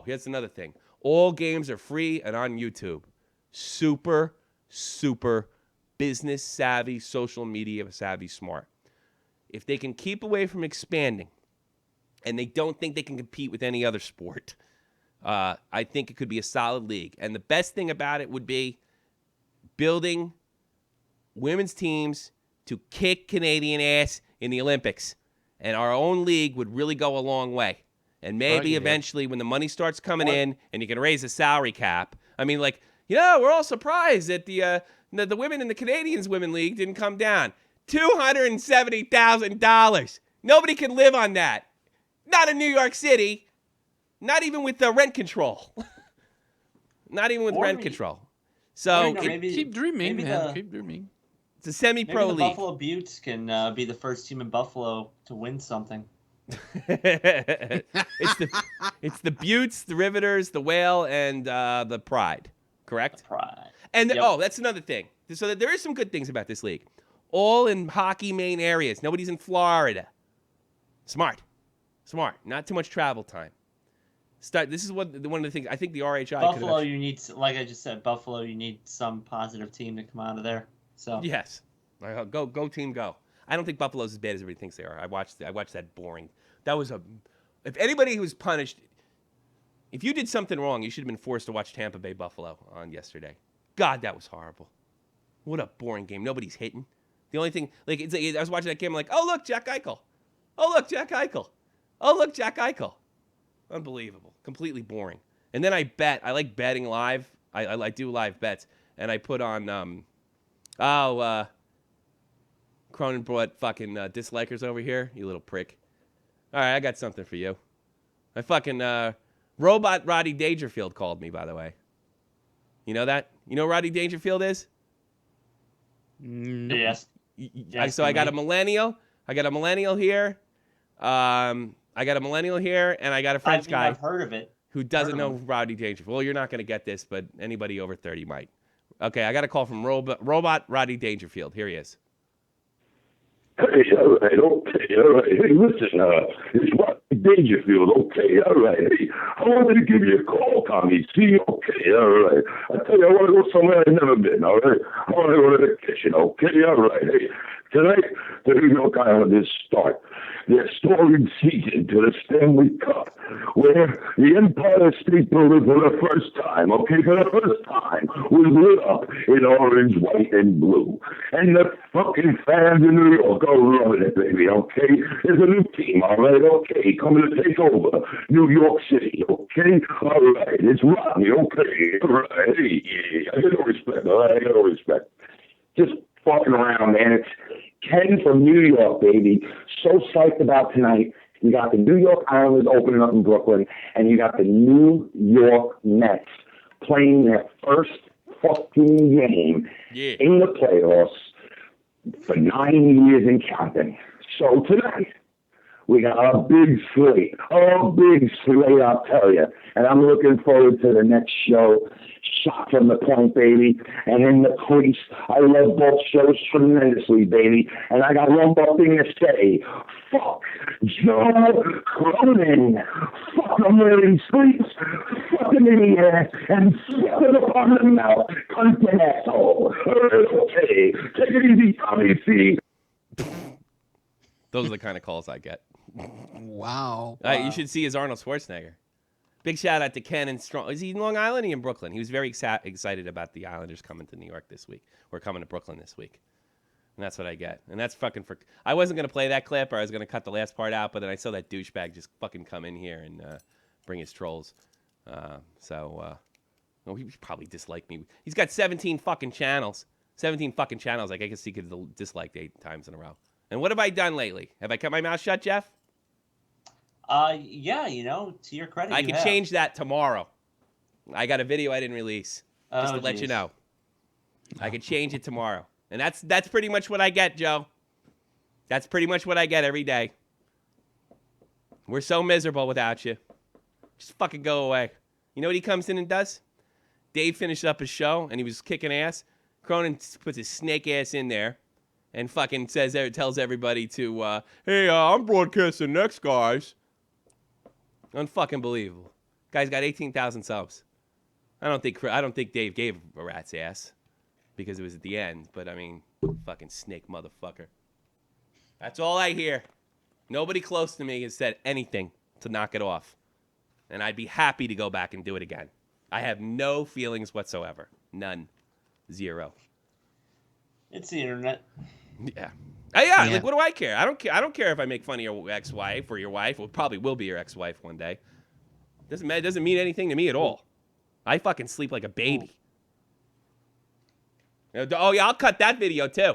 here's another thing. All games are free and on YouTube. Super business savvy, social media savvy, smart. If they can keep away from expanding, and they don't think they can compete with any other sport, I think it could be a solid league. And the best thing about it would be building women's teams to kick Canadian ass in the Olympics. And our own league would really go a long way. And maybe eventually when the money starts coming in and you can raise the salary cap. I mean, like, we're all surprised that the women in the Canadians Women League didn't come down. $270,000. Nobody can live on that. Not in New York City. Not even with the rent control. Not even with rent control. So Keep dreaming, man. Keep dreaming. It's a semi-pro Maybe the league. Buffalo Buttes can be the first team in Buffalo to win something. It's the Buttes, the Riveters, the Whale, and the Pride. Correct? Pride. And that's another thing. So there is some good things about this league. All in hockey main areas. Nobody's in Florida. Smart. Not too much travel time. This is one of the things I think the RHI. Buffalo, you need, like I just said, Buffalo, you need some positive team to come out of there. So yes, go team, go. I don't think Buffalo's as bad as everybody thinks they are. I watched that boring. That was if anybody was punished, if you did something wrong, you should have been forced to watch Tampa Bay Buffalo on yesterday. God, that was horrible. What a boring game. Nobody's hitting. The only thing, I was watching that game, I'm like, oh look, Jack Eichel. Oh look, Jack Eichel. Oh look, Jack Eichel. Unbelievable. Completely boring. And then I bet. I like betting live. I do live bets. And I put on, Cronin brought fucking dislikers over here. You little prick. All right, I got something for you. I fucking, Robot Roddy Dangerfield called me, by the way. You know that? You know who Roddy Dangerfield is? yes. So I got a millennial. I got a millennial here. I got a millennial here, and I got a French guy. I've heard of it. Who doesn't know Roddy Dangerfield. Well, you're not going to get this, but anybody over 30 might. Okay, I got a call from Robot Roddy Dangerfield. Here he is. Hey, all right, okay, all right. Hey, listen, it's Roddy Dangerfield, okay, all right. Hey, I wanted to give you a call, Tommy. See, okay, all right. I tell you, I want to go somewhere I've never been, all right? I want to go to the kitchen, okay, all right. Hey, tonight, the New York Islanders start their storied season to the Stanley Cup, where the Empire State Building for the first time, okay, for the first time, was lit up in orange, white, and blue. And the fucking fans in New York are loving it, baby, okay? There's a new team, all right, okay, coming to take over New York City, okay? All right, it's Rodney, okay, all right, hey, yeah, I got no respect, all right, I got no respect. Just fucking around, man. It's Ken from New York, baby. So psyched about tonight. You got the New York Islanders opening up in Brooklyn, and you got the New York Mets playing their first fucking game in the playoffs for 9 years and counting. So tonight, we got a big slate, I'll tell you. And I'm looking forward to the next show, Shot from the Point, baby. And in the crease, I love both shows tremendously, baby. And I got one more thing to say. Fuck Joe Cronin. Fuck him where he sleeps. Fuck him in the ass. And fuck him upon the mouth. Cunt an asshole. Okay. Take it easy, Tommy C. Those are the kind of calls I get. Wow. You should see his Arnold Schwarzenegger. Big shout out to Ken and Strong. Is he in Long Island or in Brooklyn? He was very excited about the Islanders coming to New York this week. Or coming to Brooklyn this week. And that's what I get. And that's fucking for... I wasn't going to play that clip, or I was going to cut the last part out, but then I saw that douchebag just fucking come in here and bring his trolls. Well, he probably disliked me. He's got 17 fucking channels. 17 fucking channels. Like, I guess he could have disliked 8 times in a row. And what have I done lately? Have I kept my mouth shut, Jeff? Yeah, you know, to your credit, I can change that tomorrow. I got a video I didn't release. Just to let you know. I can change it tomorrow. And that's pretty much what I get, Joe. That's pretty much what I get every day. We're so miserable without you. Just fucking go away. You know what he comes in and does? Dave finished up his show, and he was kicking ass. Cronin puts his snake ass in there and fucking tells everybody to, hey, I'm broadcasting next, guys. Unfucking believable. Guy's got 18,000 subs. I don't think Dave gave a rat's ass because it was at the end, but I mean, fucking snake motherfucker. That's all I hear. Nobody close to me has said anything to knock it off. And I'd be happy to go back and do it again. I have no feelings whatsoever. None. Zero. It's the internet. Yeah. Yeah. Like, what do I care? I don't care if I make fun of your ex-wife or your wife. Well, probably will be your ex-wife one day. Doesn't mean anything to me at all. I fucking sleep like a baby. Oh, yeah, I'll cut that video, too.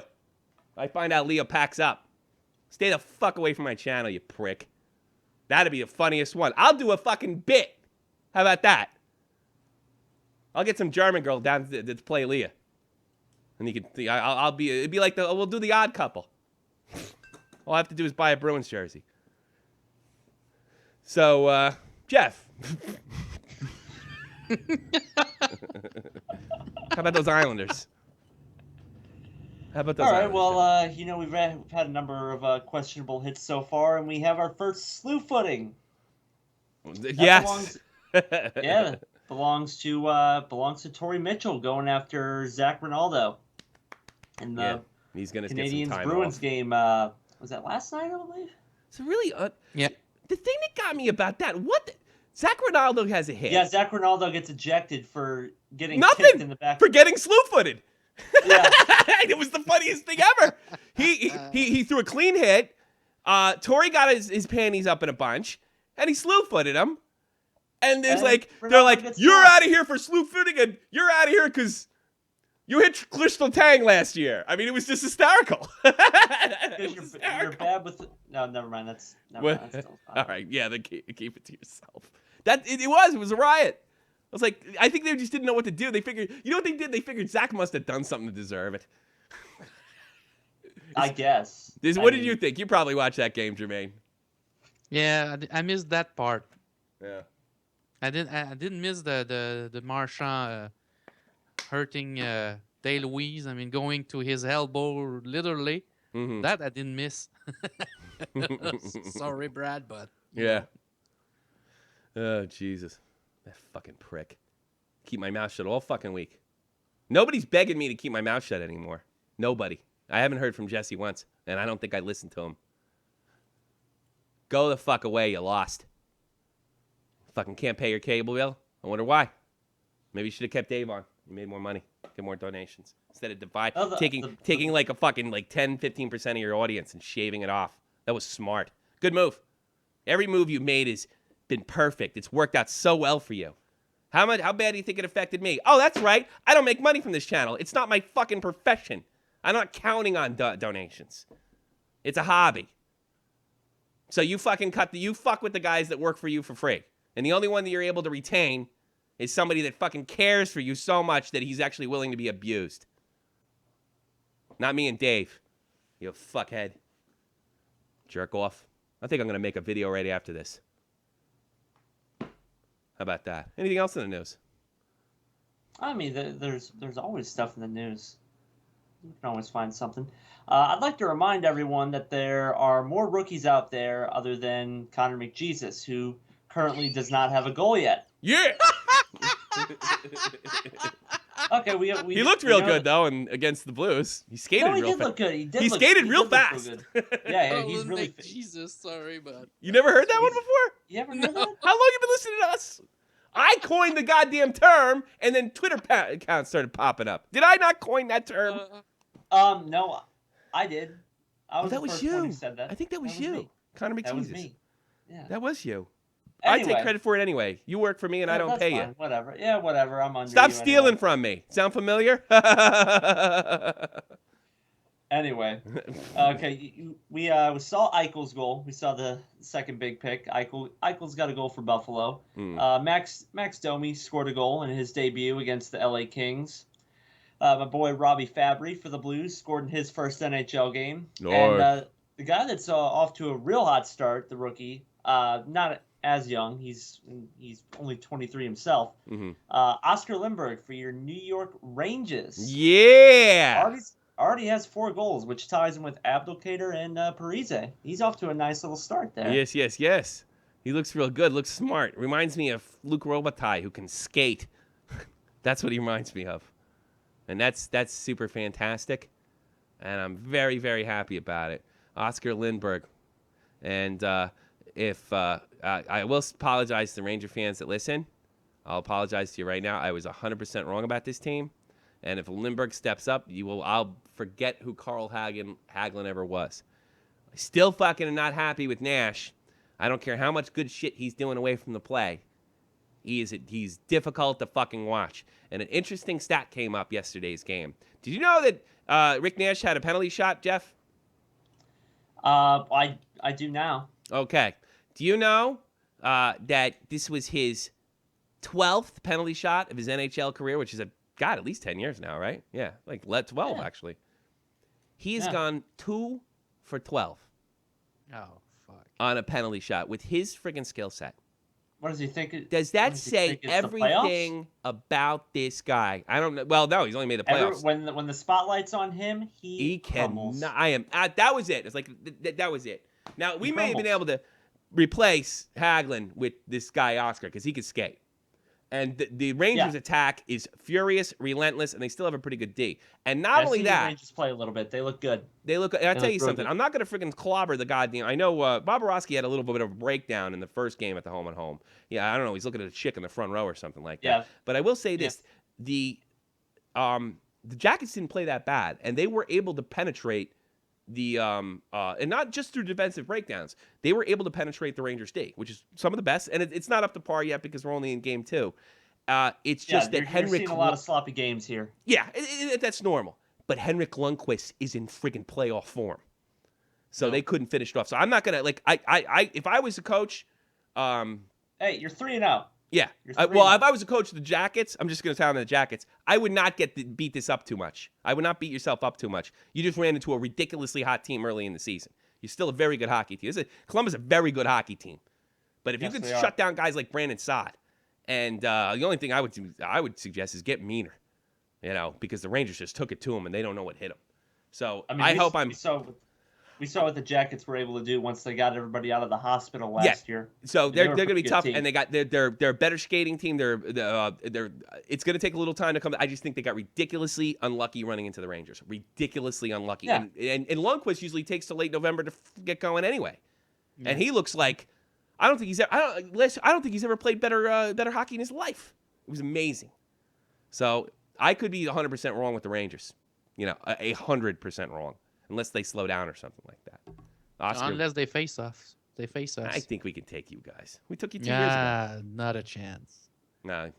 I find out Leo packs up. Stay the fuck away from my channel, you prick. That'd be the funniest one. I'll do a fucking bit. How about that? I'll get some German girl down to play Leah. And you can, it'd be like we'll do the Odd Couple. All I have to do is buy a Bruins jersey. So, Jeff. How about those Islanders? How about those All right, Islanders? well, you know, we've had a number of questionable hits so far, and we have our first slew footing. Yes. Belongs to Torrey Mitchell going after Zach Ronaldo. In the he's gonna Canadians get some time Bruins off. game, was that last night, I believe? It's really Yeah. The thing that got me about that, Zach Ronaldo has a hit. Yeah, Zach Ronaldo gets ejected for getting Nothing kicked in the back. for getting slew-footed. Yeah. It was the funniest thing ever. He threw a clean hit. Torrey got his panties up in a bunch, and he slew-footed him. And they're like, you're out of here for slew-footing, and you're out of here because you hit Crystal Tang last year. I mean, it was just hysterical. You're bad with... No, never mind. That's still all right, yeah, then keep it to yourself. It was a riot. I was like, I think they just didn't know what to do. They figured, you know what they did? They figured Zach must have done something to deserve it. I guess. What did you think? You probably watched that game, Jermaine. Yeah, I missed that part. Yeah. I didn't miss the Marchand hurting DeLuise. I mean, going to his elbow, literally. Mm-hmm. That I didn't miss. Sorry, Brad, but... Yeah. Oh, Jesus. That fucking prick. Keep my mouth shut all fucking week. Nobody's begging me to keep my mouth shut anymore. Nobody. I haven't heard from Jesse once, and I don't think I listened to him. Go the fuck away, you lost. Fucking can't pay your cable bill? I wonder why. Maybe you should have kept Dave on. You made more money. Get more donations. Instead of taking like a fucking 10, 15% of your audience and shaving it off. That was smart. Good move. Every move you made has been perfect. It's worked out so well for you. How bad do you think it affected me? Oh, that's right. I don't make money from this channel. It's not my fucking profession. I'm not counting on donations. It's a hobby. So you fuck with the guys that work for you for free. And the only one that you're able to retain is somebody that fucking cares for you so much that he's actually willing to be abused. Not me and Dave. You fuckhead. Jerk off. I think I'm going to make a video right after this. How about that? Anything else in the news? I mean, there's always stuff in the news. You can always find something. I'd like to remind everyone that there are more rookies out there other than Connor McJesus, who currently does not have a goal yet. Yeah! Okay, he looked real good, though, and against the Blues. He skated real fast. He did look good. He skated real fast. Yeah, he's really... Jesus, sorry, but... You never heard that one before? You ever heard that? How long you been listening to us? I coined the goddamn term, and then Twitter accounts started popping up. Did I not coin that term? No. I did. I was that the was first you. one who said that. I think that was you. me. Connor McJesus. That was me. Yeah. That was you. Anyway, I take credit for it anyway. You work for me and I don't that's pay fine. you. Whatever. Yeah, whatever. I'm under Stop you stealing anyway. from me. Sound familiar? Anyway, okay, we saw Eichel's goal. We saw the second big pick. Eichel's got a goal for Buffalo. Max Domi scored a goal in his debut against the LA Kings. My boy Robbie Fabry for the Blues scored in his first NHL game. Nice. And the guy that's off to a real hot start, the rookie, not as young. He's only 23 himself. Oscar Lindberg for your New York Rangers. Yeah. Already has 4 goals, which ties him with Advocare and Parise. He's off to a nice little start there. Yes. He looks real good. Looks smart. Reminds me of Luke Robitaille, who can skate. That's what he reminds me of. And that's super fantastic. And I'm very, very happy about it. Oscar Lindberg. And if I will apologize to the Ranger fans that listen. I'll apologize to you right now. I was 100% wrong about this team. And if Lindbergh steps up, I'll forget who Carl Hagelin ever was. Still fucking not happy with Nash. I don't care how much good shit he's doing away from the play. He's difficult to fucking watch. And an interesting stat came up yesterday's game. Did you know that Rick Nash had a penalty shot, Jeff? I do now. Okay. Do you know that this was his 12th penalty shot of his NHL career, which is at least 10 years now, right? Yeah, like 12 actually. He has gone 2 for 12 Oh, fuck. on a penalty shot with his friggin' skill set. What does he think? Does that say everything about this guy? I don't know. Well, no, he's only made the playoffs. When the spotlight's on him, he crumbles. Cannot. I am. That was it. It's like that was it. Now we may have been able to replace Hagelin with this guy Oscar because he could skate. And the Rangers' attack is furious, relentless, and they still have a pretty good D. And not only that, the Rangers play a little bit. They look good. I'll tell you something. Good. I'm not going to freaking clobber the goddamn. I know Bobrovsky had a little bit of a breakdown in the first game at the home and home. Yeah, I don't know. He's looking at a chick in the front row or something like that. Yeah. But I will say this: the Jackets didn't play that bad, and they were able to penetrate the and not just through defensive breakdowns. They were able to penetrate the Rangers' D, which is some of the best. And it's not up to par yet because we're only in game 2. It's just that Henrik. You're seeing a lot of sloppy games here. Yeah, that's normal. But Henrik Lundqvist is in friggin' playoff form, so they couldn't finish it off. So I'm not gonna if I was a coach, hey, you're 3-0. Yeah. Well, if I was a coach of the Jackets, I'm just gonna tell them the Jackets. I would not beat this up too much. I would not beat yourself up too much. You just ran into a ridiculously hot team early in the season. You're still a very good hockey team. Columbus is a very good hockey team, but if you could shut down guys like Brandon Saad. And the only thing I would suggest is get meaner, because the Rangers just took it to them and they don't know what hit them. So we saw what the Jackets were able to do once they got everybody out of the hospital last year. So they're going to be tough, and they're a better skating team. It's going to take a little time to come. I just think they got ridiculously unlucky running into the Rangers. Ridiculously unlucky. Yeah. And Lundqvist usually takes till late November to get going anyway, and he looks like. I don't think he's ever played better hockey in his life. It was amazing. So I could be 100% wrong with the Rangers. 100% wrong, unless they slow down or something like that. Oscar, unless they face us. I think we can take you guys. We took you 2 years ago. Not a chance. No.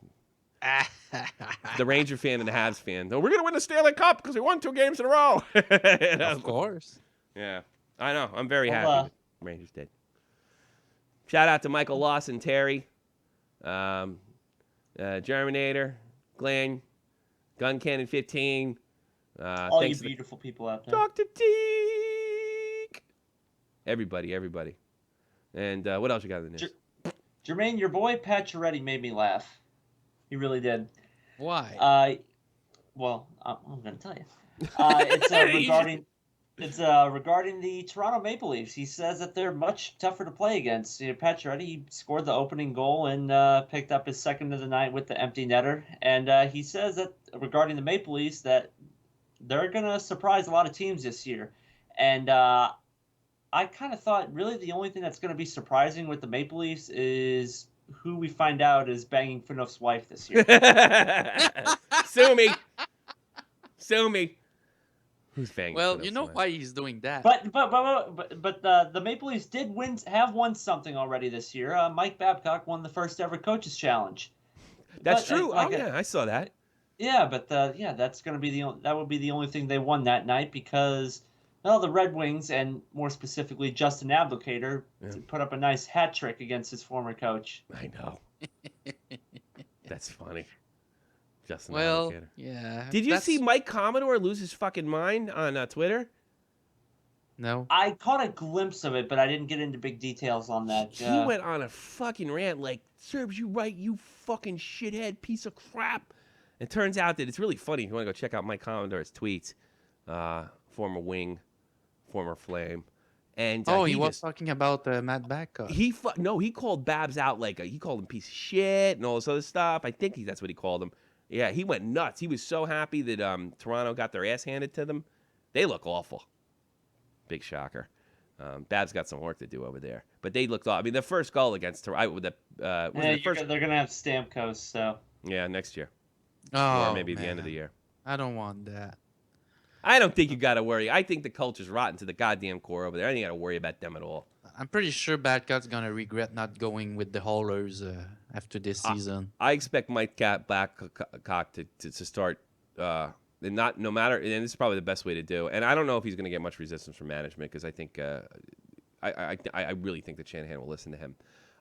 The Ranger fan and the Habs fan. We're going to win the Stanley Cup because we won 2 games in a row. Of course. Yeah. I know. I'm very happy the Rangers did. Shout out to Michael Lawson, Terry, Germinator, Glenn, Gun Cannon 15. All you beautiful people out there. Dr. Teak. Everybody. And what else you got in the news? Jermaine, your boy Pat Chiaretti made me laugh. He really did. Why? Well, I'm going to tell you. It's regarding the Toronto Maple Leafs. He says that they're much tougher to play against. Pat Chiaretti scored the opening goal and picked up his second of the night with the empty netter. And he says that regarding the Maple Leafs that they're going to surprise a lot of teams this year. And I kind of thought really the only thing that's going to be surprising with the Maple Leafs is who we find out is banging Phaneuf's wife this year. Sue me. Who's banging? Well, you know why he's doing that. But the Maple Leafs did have won something already this year. Mike Babcock won the first ever coaches challenge. That's But, true. Yeah, I saw that. Yeah, but that's gonna be that would be the only thing they won that night because well, the Red Wings and more specifically Justin Advocare put up a nice hat trick against his former coach. I know. That's funny. Justin Well, Advocare. yeah. Did you see that's- Mike Commodore lose his fucking mind on Twitter? No. I caught a glimpse of it, but I didn't get into big details on that. He went on a fucking rant like, serves you right, you fucking shithead piece of crap. It turns out that it's really funny. If you want to go check out Mike Commodore's tweets, former Wing, former Flame. And He was just, talking about Matt Babcock. he called Babs out like he called him piece of shit and all this other stuff. I think that's what he called him. Yeah, he went nuts. He was so happy that Toronto got their ass handed to them. They look awful. Big shocker. Babs got some work to do over there, but they looked off. I mean, the first goal against Toronto, they're gonna have Stamkos, so next year, Oh, or maybe the end of the man. year. I don't want that. I don't think you got to worry. I think the culture's rotten to the goddamn core over there. I don't think you got to worry about them at all. I'm pretty sure Babcock's gonna regret not going with the Haulers after this season. I expect Mike Babcock to start. And no matter, and this is probably the best way to do. And I don't know if he's going to get much resistance from management because I think I really think that Shanahan will listen to him.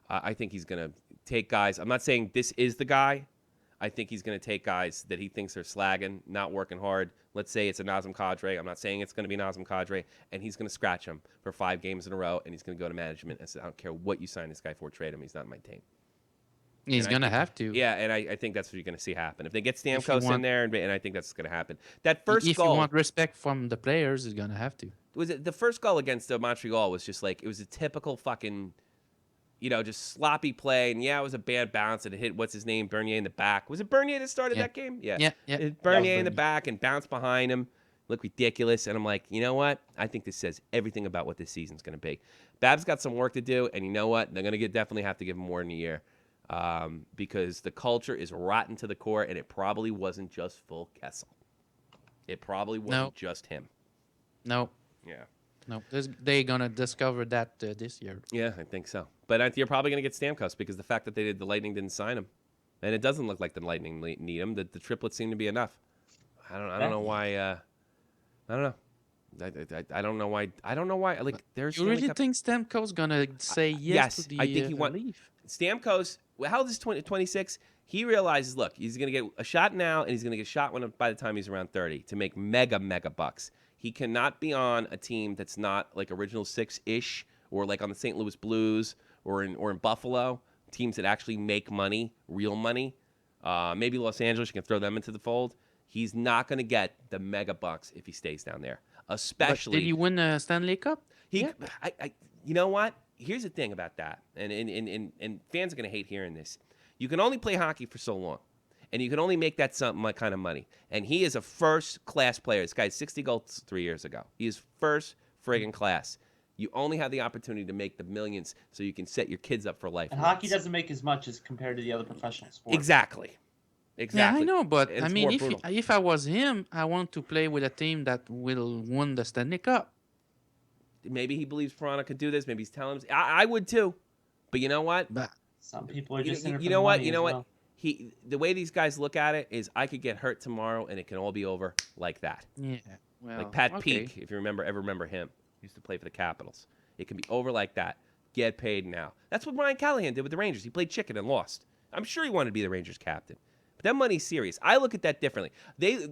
I think he's going to take guys. I'm not saying this is the guy. I think he's going to take guys that he thinks are slagging, not working hard. Let's say it's a Nazem Kadri. I'm not saying it's going to be Nazem Kadri, and he's going to scratch him for 5 games in a row, and he's going to go to management and say, I don't care what you sign this guy for, trade him. He's not my team. He's gonna have to. Yeah, and I think that's what you're going to see happen. If they get Stamkos in there, and I think that's going to happen. That first If goal. you want respect from the players, he's gonna have to. Was it the first goal against Montreal was just like it was a typical fucking, just sloppy play, and yeah, it was a bad bounce and it hit what's his name Bernier in the back. Was it Bernier that started that game? Yeah. Yeah. It hit That was Bernier in the Bernier. back and bounced behind him. Looked ridiculous, and I'm like, you know what? I think this says everything about what this season's going to be. Babs got some work to do, and you know what? They're going to definitely have to give him more than a year. Because the culture is rotten to the core, and it probably wasn't just Phil Kessel. It probably wasn't just him. No, Yeah. no. They're gonna discover that this year. Yeah, I think so. But you're probably going to get Stamkos because the fact that the Lightning didn't sign him, and it doesn't look like the Lightning need him. The triplets seem to be enough. I don't know why. I don't know. I don't know why. I don't know why. Like, there's. You really think Stamkos gonna say yes to the I think he Leaf? Stamkos, how old is 26? He realizes, look, he's going to get a shot now, and he's going to get a shot by the time he's around 30 to make mega bucks. He cannot be on a team that's not like Original Six-ish or like on the St. Louis Blues or in Buffalo, teams that actually make money, real money. Maybe Los Angeles, you can throw them into the fold. He's not going to get the mega bucks if he stays down there, especially. But did he win a Stanley Cup? You know what? Here's the thing about that, and fans are going to hate hearing this. You can only play hockey for so long, and you can only make that something kind of money. And he is a first-class player. This guy's 60 goals 3 years ago. He is first friggin' class. You only have the opportunity to make the millions so you can set your kids up for life. And hockey doesn't make as much as compared to the other professional sports. Exactly. Yeah, I know, but And I it's mean, more brutal. if I was him, I want to play with a team that will win the Stanley Cup. Maybe he believes Piranha could do this. Maybe he's telling him. I would too. But you know what? But Some people are just in it for You the know what? money You as know well. what? The way these guys look at it is, I could get hurt tomorrow and it can all be over like that. yeah, well, Like Pat okay. Peake, if you ever remember him, he used to play for the Capitals. It can be over like that. Get paid now. That's what Ryan Callahan did with the Rangers. He played chicken and lost. I'm sure he wanted to be the Rangers captain. But that money's serious. I look at that differently.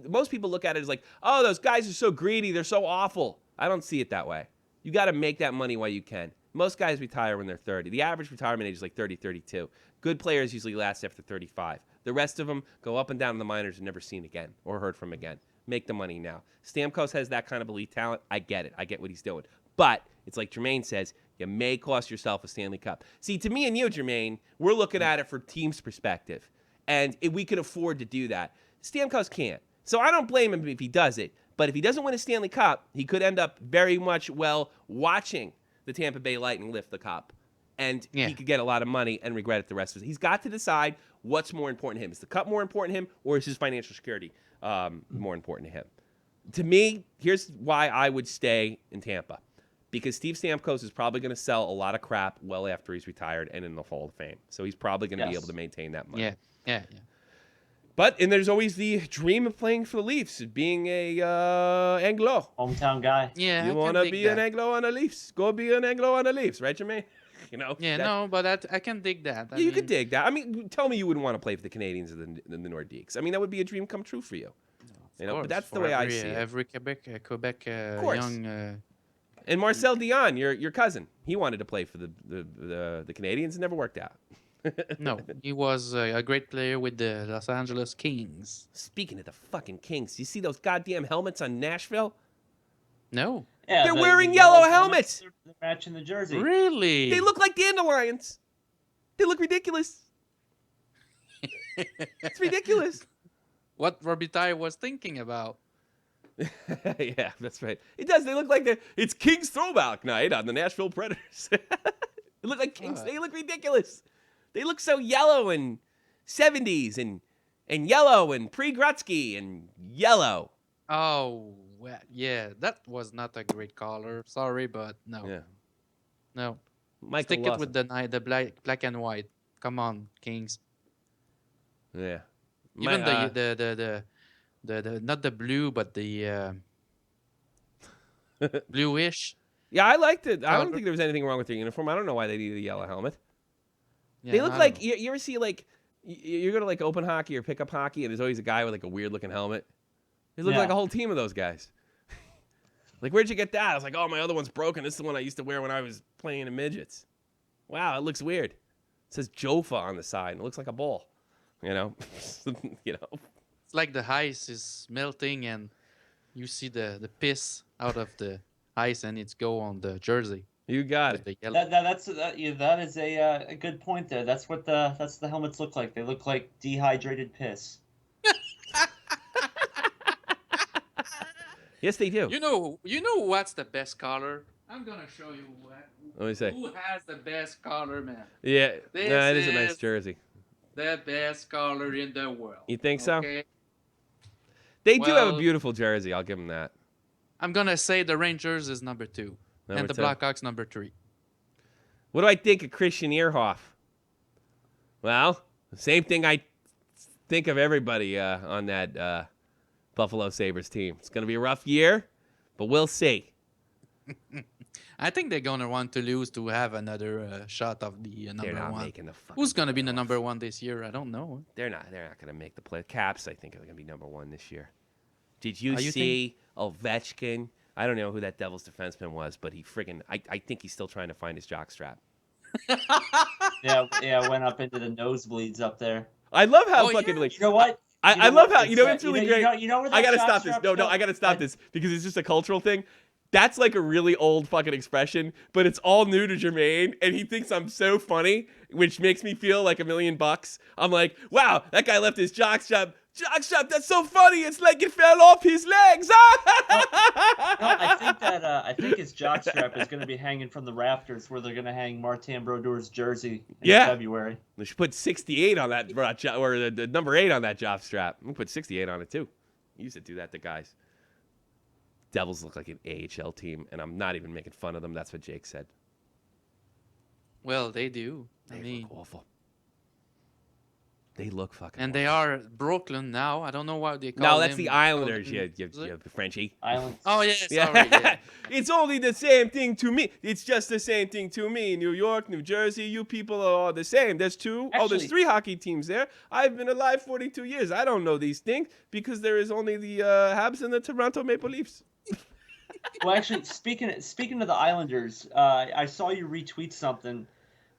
Most people look at it as like, oh, those guys are so greedy. They're so awful. I don't see it that way. You got to make that money while you can. Most guys retire when they're 30. The average retirement age is like 30, 32. Good players usually last after 35. The rest of them go up and down in the minors and never seen again or heard from again. Make the money now. Stamkos has that kind of elite talent. I get it. I get what he's doing. But it's like Jermaine says, you may cost yourself a Stanley Cup. See, to me and you, Jermaine, we're looking at it from team's perspective. And if we can afford to do that. Stamkos can't. So I don't blame him if he does it. But if he doesn't win a Stanley Cup, he could end up very much watching the Tampa Bay Lightning lift the cup. And he could get a lot of money and regret it the rest of it. He's got to decide what's more important to him. Is the cup more important to him, or is his financial security more important to him? To me, here's why I would stay in Tampa. Because Steve Stamkos is probably going to sell a lot of crap well after he's retired and in the Hall of Fame. So he's probably going to be able to maintain that money. Yeah. And there's always the dream of playing for the Leafs, being a Anglo. Hometown guy. Yeah, You want to be an Anglo on the Leafs? Go be an Anglo on the Leafs, right, Jermaine? Yeah, no, but I can dig that. I You mean, could dig that. I mean, tell me you wouldn't want to play for the Canadians or the Nordiques. I mean, that would be a dream come true for you. But that's the way I see it. Every Quebec course. young. And Marcel Dion, your cousin, he wanted to play for the Canadians. It never worked out. No, he was a great player with the Los Angeles Kings. Speaking of the fucking Kings, you see those goddamn helmets on Nashville? No, Yeah, They're the wearing yellow helmets. They're matching the jersey. really? They look like dandelions. They look ridiculous. It's ridiculous. What Robitaille was thinking about. Yeah, that's right. It does. They look like it's Kings throwback night on the Nashville Predators. They look like Kings. They look ridiculous. They look so yellow and 70s and yellow and pre-Gretzky and yellow. Oh, well, yeah, that was not a great color. Sorry, but no. Yeah. No. Michael Stick it Lawson. with the black and white. Come on, Kings. Yeah. Even the not the blue, but the bluish. Yeah, I liked it. I don't Color. think there was anything wrong with their uniform. I don't know why they needed a yellow helmet. Yeah, They look I like don't know. you ever see like you're gonna like open hockey or pickup hockey, and there's always a guy with like a weird looking helmet. They look Yeah. like a whole team of those guys. Like, where'd you get that? I was like, oh, my other one's broken. This is the one I used to wear when I was playing in midgets. Wow, it looks weird. It says Jofa on the side, and it looks like a ball. You know. It's like the ice is melting and you see the piss out of the ice and it's go on the jersey. You got with it. the yellow. That is a good point there. That's what the helmets look like. They look like dehydrated piss. Yes, they do. You know what's the best color? I'm gonna show you Let me say. who has the best color, man. Yeah, This it is a nice is- jersey. The best color in the world. You think so? Okay? They do have a Well- beautiful jersey. I'll give them that. I'm gonna say the Rangers is number 2, Number and the 2. Blackhawks number 3. What do I think of Christian Ehrhoff? Well, the same thing I think of everybody on that Buffalo Sabres team. It's going to be a rough year, but we'll see. I think they're gonna want to lose to have another shot of the They're number not 1. making the fucking Who's gonna be the playoffs. number 1 this year? I don't know. They're not going to make the play. Caps, I think, are going to be number 1 this year. Did you You see Ovechkin? I don't know who that Devils defenseman was, but he friggin' I think he's still trying to find his jockstrap. Yeah, went up into the nosebleeds up there. I love how Oh, fucking yeah. like You know what? I love how it's really great. You know where I that gotta stop this. jockstrap's No, go? I gotta stop this because it's just a cultural thing. That's like a really old fucking expression, but it's all new to Jermaine, and he thinks I'm so funny, which makes me feel like $1,000,000. I'm like, wow, that guy left his jockstrap. Jockstrap, that's so funny. It's like it fell off his legs. No, I think his jockstrap is going to be hanging from the rafters where they're going to hang Martin Brodeur's jersey in Yeah. February. We should put 68 on that, or the number 8 on that jockstrap. We put 68 on it too. You used to do that to guys. Devils look like an AHL team, and I'm not even making fun of them. That's what Jake said. Well, they do. I They mean, look awful. They look fucking and awful. they are Brooklyn now. I don't know why they call No, that's them- the call Islanders, them- you Frenchie. Island. Oh yeah, sorry. Yeah. It's only the same thing to me. It's just the same thing to me. New York, New Jersey, you people are all the same. There's there's Actually- 3 hockey teams there. I've been alive 42 years. I don't know these things because there is only the Habs and the Toronto Maple Leafs. Well, actually, speaking of the Islanders, I saw you retweet something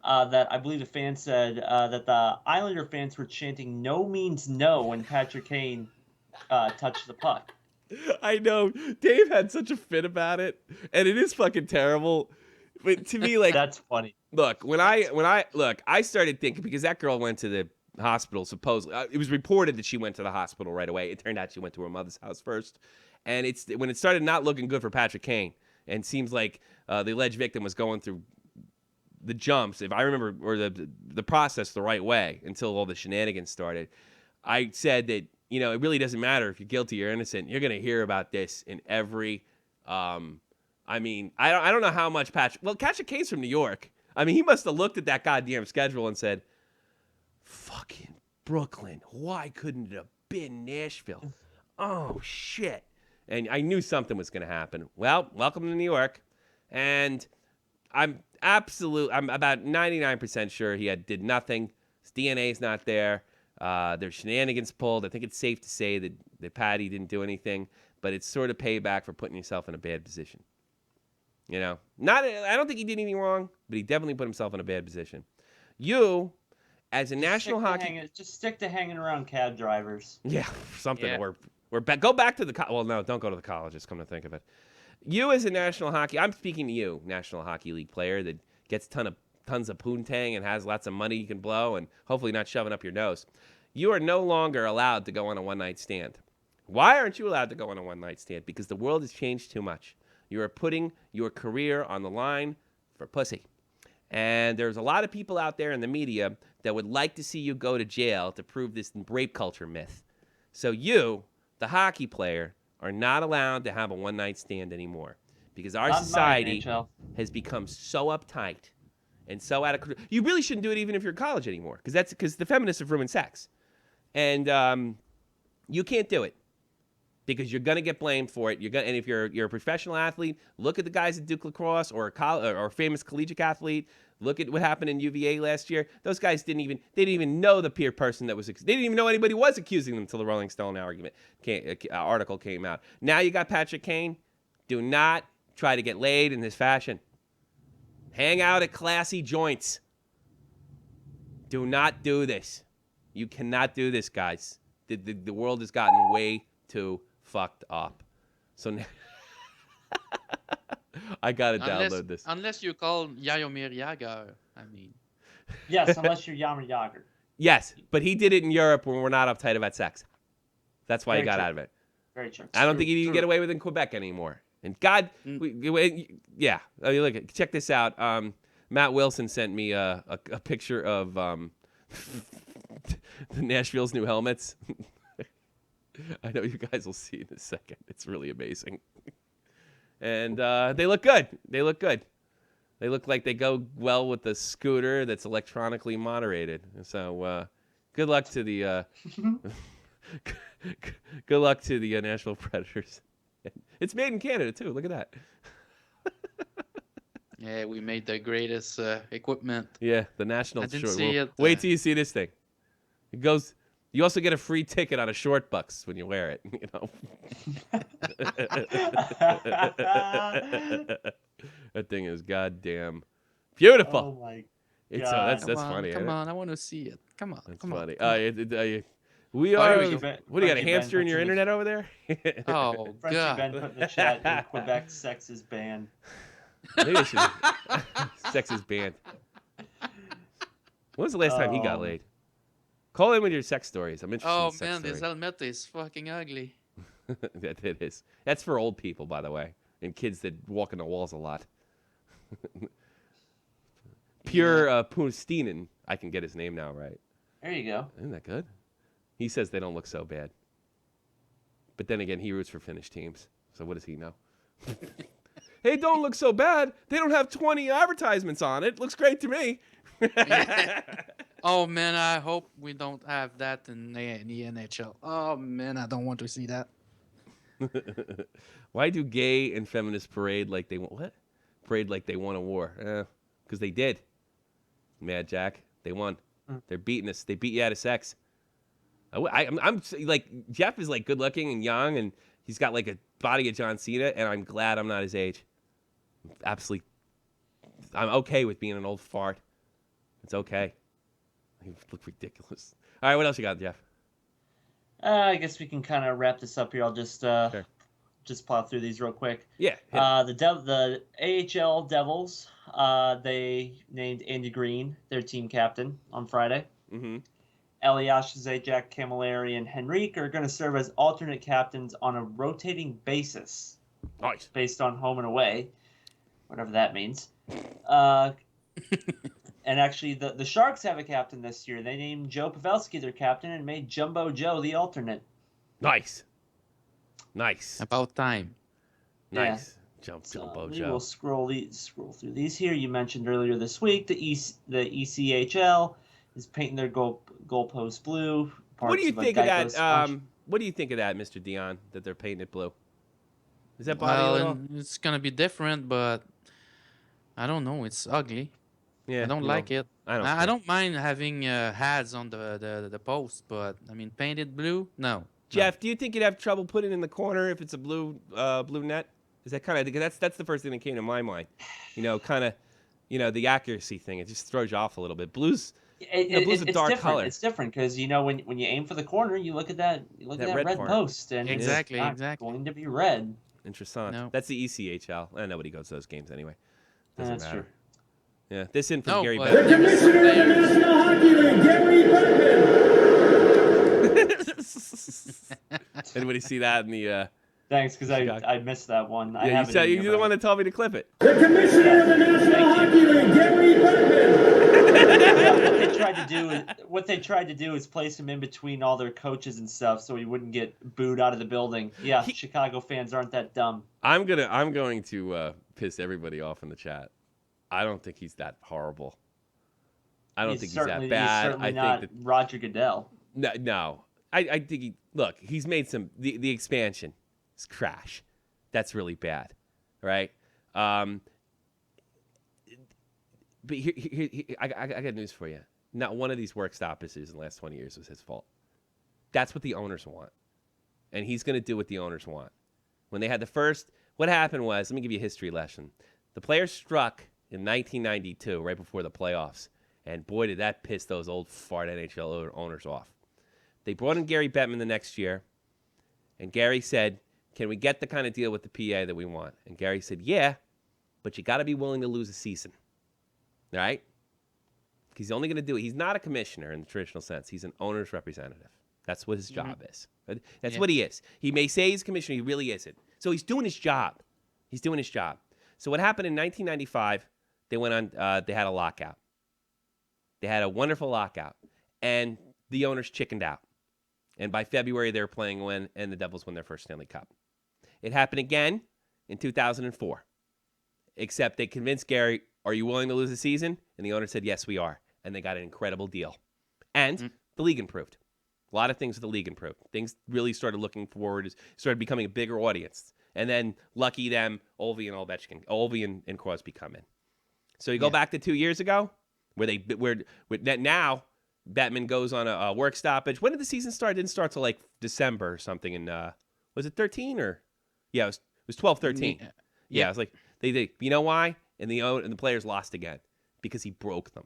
that I believe a fan said that the Islander fans were chanting "No means no" when Patrick Kane touched the puck. I know. Dave had such a fit about it, and it is fucking terrible. But to me, like, That's funny. look, when I started thinking because that girl went to the hospital supposedly. It was reported that she went to the hospital right away. It turned out she went to her mother's house first, and it's when it started not looking good for Patrick Kane, and seems like the alleged victim was going through the jumps, if I remember, or the process the right way until all the shenanigans started. I said that you know, it really doesn't matter if you're guilty or innocent. You're going to hear about this in every, I mean, I don't know how much Patrick Kane's from New York. I mean, he must have looked at that goddamn schedule and said, fucking Brooklyn, why couldn't it have been Nashville? Oh, shit. And I knew something was going to happen. Well, welcome to New York. And I'm about 99% sure he did nothing. His DNA's not there. There's shenanigans pulled. I think it's safe to say that Patty didn't do anything, but it's sort of payback for putting yourself in a bad position. You know, I don't think he did anything wrong, but he definitely put himself in a bad position. You, as a national hockey, just stick to hanging around cab drivers. Yeah, something. Yeah. Or go back to the well, no, don't go to the colleges. Come to think of it, you as a national hockey, I'm speaking to you, National Hockey League player that gets tons of poontang and has lots of money you can blow and hopefully not shoving up your nose. You are no longer allowed to go on a one-night stand. Why aren't you allowed to go on a one-night stand? Because the world has changed too much. You are putting your career on the line for pussy. And there's a lot of people out there in the media that would like to see you go to jail to prove this rape culture myth. So you, the hockey player, are not allowed to have a one-night stand anymore because our society has become so uptight and so out of control. You really shouldn't do it even if you're in college anymore because the feminists have ruined sex. And you can't do it because you're going to get blamed for it. And if you're a professional athlete, look at the guys at Duke lacrosse or a famous collegiate athlete. Look at what happened in UVA last year. Those guys didn't even know the peer person that was. They didn't even know anybody was accusing them until the Rolling Stone article came out. Now you got Patrick Kane. Do not try to get laid in this fashion. Hang out at classy joints. Do not do this. You cannot do this, guys. The world has gotten way too fucked up. So I gotta download this. Unless you call Jaromir Jagr, I mean. Yes, unless you're Jaromir Jagr. Yes, but he did it in Europe when we're not uptight about sex. That's why he got out of it. Very true. I don't think he'd even get away with it in Quebec anymore. And God, yeah. I mean, look, check this out. Matt Wilson sent me a picture of the Nashville's new helmets. I know you guys will see in a second. It's really amazing. And they look good. They look good. They look like they go well with the scooter that's electronically moderated. So good luck to the good luck to the Nashville Predators. It's made in Canada too. Look at that. Yeah, we made the greatest equipment. Yeah, the national. I didn't short. see it. Wait till you see this thing. It goes. You also get a free ticket on a short bucks when you wear it. You know. That thing is goddamn beautiful. Oh my It's God. that's funny. Come isn't it? on, I want to see it. Come on, That's come funny. on. We Oh, are. here we go. What do you got? A Frenchie hamster Ben in your put in the- internet over there? Oh Frenchie God. Ben put in the chat in Quebec, sex is banned. Maybe I should. Sex is banned. When was the last time he got laid? Call in with your sex stories. I'm interested Oh in sex man, stories. this helmet is fucking ugly. That it is. That's for old people, by the way, and kids that walk in the walls a lot. Pure Pustinen. I can get his name now, right? There you go. Isn't that good? He says they don't look so bad. But then again, he roots for Finnish teams. So what does he know? Hey, don't look so bad. They don't have 20 advertisements on it. Looks great to me. Oh man, I hope we don't have that in the NHL. Oh man, I don't want to see that. Why do gay and feminists parade like they want what? Parade like they won a war? Because they did. Mad Jack, they won. They're beating us. They beat you out of sex. I'm like Jeff is like good looking and young, and he's got like a body of John Cena, and I'm glad I'm not his age. Absolutely, I'm okay with being an old fart. It's okay. You look ridiculous. All right, what else you got, Jeff? I guess we can kind of wrap this up here. I'll just Sure. just plow through these real quick. Yeah. hit it. The AHL Devils, they named Andy Green their team captain on Friday. Mm-hmm. Elias Zajac, Camilleri, and Henrique are going to serve as alternate captains on a rotating basis Nice. based on home and away, whatever that means. And actually, the Sharks have a captain this year. They named Joe Pavelski their captain and made Jumbo Joe the alternate. Nice. About time. Nice. Jump, We Joe. will scroll through these here. You mentioned earlier this week the ECHL is painting their goalpost blue. What do you Parts think a of Geico that? sponge. What do you think of that, Mr. Dion? That they're painting it blue? Is that body a Well, little? and it's gonna be different, but I don't know. It's ugly. Yeah, I don't you like know, it. I don't. I care. don't mind having hats on the post, but I mean painted blue. No. Jeff, do you think you'd have trouble putting it in the corner if it's a blue net? Is that kind of that's the first thing that came to my mind? You know, kind of, the accuracy thing. It just throws you off a little bit. Blue's blue's a It's dark different. color. It's different because when you aim for the corner, you look at that red red part. post, and Exactly, it's not exactly. going to be red. Interesting. No. That's the ECHL. Nobody goes to those games anyway. Doesn't That's matter. true. Yeah, this in from No, Gary but Bettman. there's some players- Hockey League, Gary Bettman. Anybody see that in the? Thanks, because Chicago. I missed that one. I Yeah, have you said it in you're here, the but- one that told me to clip it. The Commissioner of the National Hockey League, Gary Bettman. What they tried to do is place him in between all their coaches and stuff, so he wouldn't get booed out of the building. Yeah, Chicago fans aren't that dumb. I'm going to piss everybody off in the chat. I don't think he's that horrible. I don't think he's that certainly- bad. He's certainly I not think that Roger Goodell. no. I think he's made the expansion is trash. That's really bad, right? But here I got news for you. Not one of these work stoppages in the last 20 years was his fault. That's what the owners want. And he's going to do what the owners want. When they had what happened was, let me give you a history lesson. The players struck in 1992, right before the playoffs. And boy, did that piss those old fart NHL owners off. They brought in Gary Bettman the next year. And Gary said, can we get the kind of deal with the PA that we want? And Gary said, yeah, but you got to be willing to lose a season. All right? He's only going to do it. He's not a commissioner in the traditional sense. He's an owner's representative. That's what his job is. That's what he is. He may say he's a commissioner. He really isn't. So he's doing his job. So what happened in 1995, they went on, they had a lockout. They had a wonderful lockout. And the owners chickened out. And by February, they were playing and the Devils won their first Stanley Cup. It happened again in 2004. Except they convinced Gary, are you willing to lose a season? And the owner said, yes, we are. And they got an incredible deal. And the league improved. A lot of things with the league improved. Things really started looking forward, started becoming a bigger audience. And then, lucky them, Ovi and Crosby come in. So you go back to 2 years ago, where now Bettman goes on a work stoppage. When did the season start? It didn't start till like December or something. And was it 13 or? Yeah, it was 12-13. Yeah, it was like they you know why? And the players lost again because he broke them.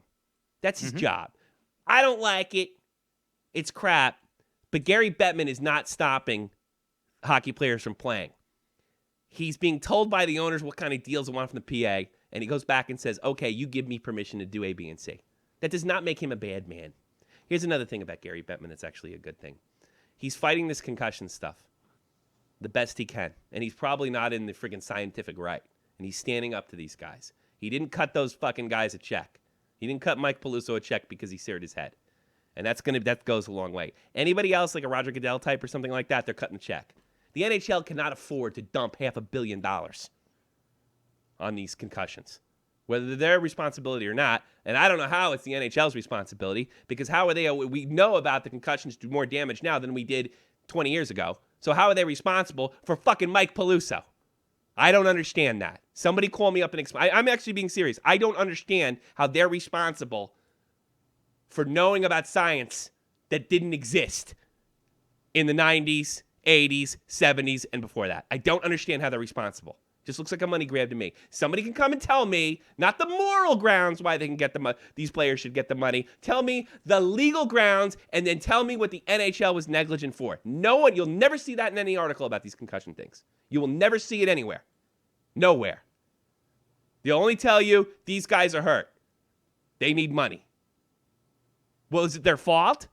That's his job. I don't like it. It's crap. But Gary Bettman is not stopping hockey players from playing. He's being told by the owners what kind of deals they want from the PA, and he goes back and says, okay, you give me permission to do A, B, and C. That does not make him a bad man. Here's another thing about Gary Bettman that's actually a good thing. He's fighting this concussion stuff the best he can, and he's probably not in the friggin' scientific right, and he's standing up to these guys. He didn't cut those fucking guys a check. He didn't cut Mike Peluso a check because he seared his head. And that goes a long way. Anybody else like a Roger Goodell type or something like that, they're cutting a check. The NHL cannot afford to dump $500 million on these concussions, whether they're their responsibility or not. And I don't know how it's the NHL's responsibility, because how are they? We know about the concussions do more damage now than we did 20 years ago. So how are they responsible for fucking Mike Peluso? I don't understand that. Somebody call me up and explain. I'm actually being serious. I don't understand how they're responsible for knowing about science that didn't exist in the 90s, 80s, 70s, and before that. I don't understand how they're responsible. Just looks like a money grab to me. Somebody can come and tell me, not the moral grounds why they can get the money, these players should get the money. Tell me the legal grounds, and then tell me what the NHL was negligent for. No one, you'll never see that in any article about these concussion things. You will never see it anywhere. Nowhere. They'll only tell you these guys are hurt. They need money. Well, is it their fault?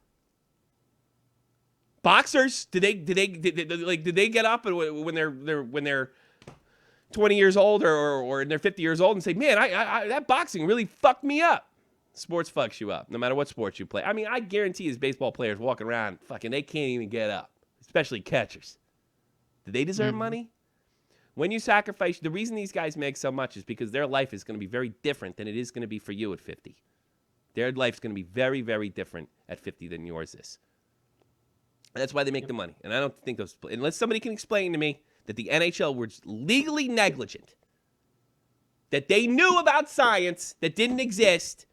Boxers, did they get up when they're 20 years old or they're 50 years old and say, man, I that boxing really fucked me up? Sports fucks you up, no matter what sport you play. I mean, I guarantee as baseball players walking around, fucking, they can't even get up. especially catchers. Do they deserve money? When you sacrifice, the reason these guys make so much is because their life is going to be very different than it is going to be for you at 50. Their life's going to be very, very different at 50 than yours is. And that's why they make the money. And I don't think those, unless somebody can explain to me that the NHL was legally negligent, that they knew about science that didn't exist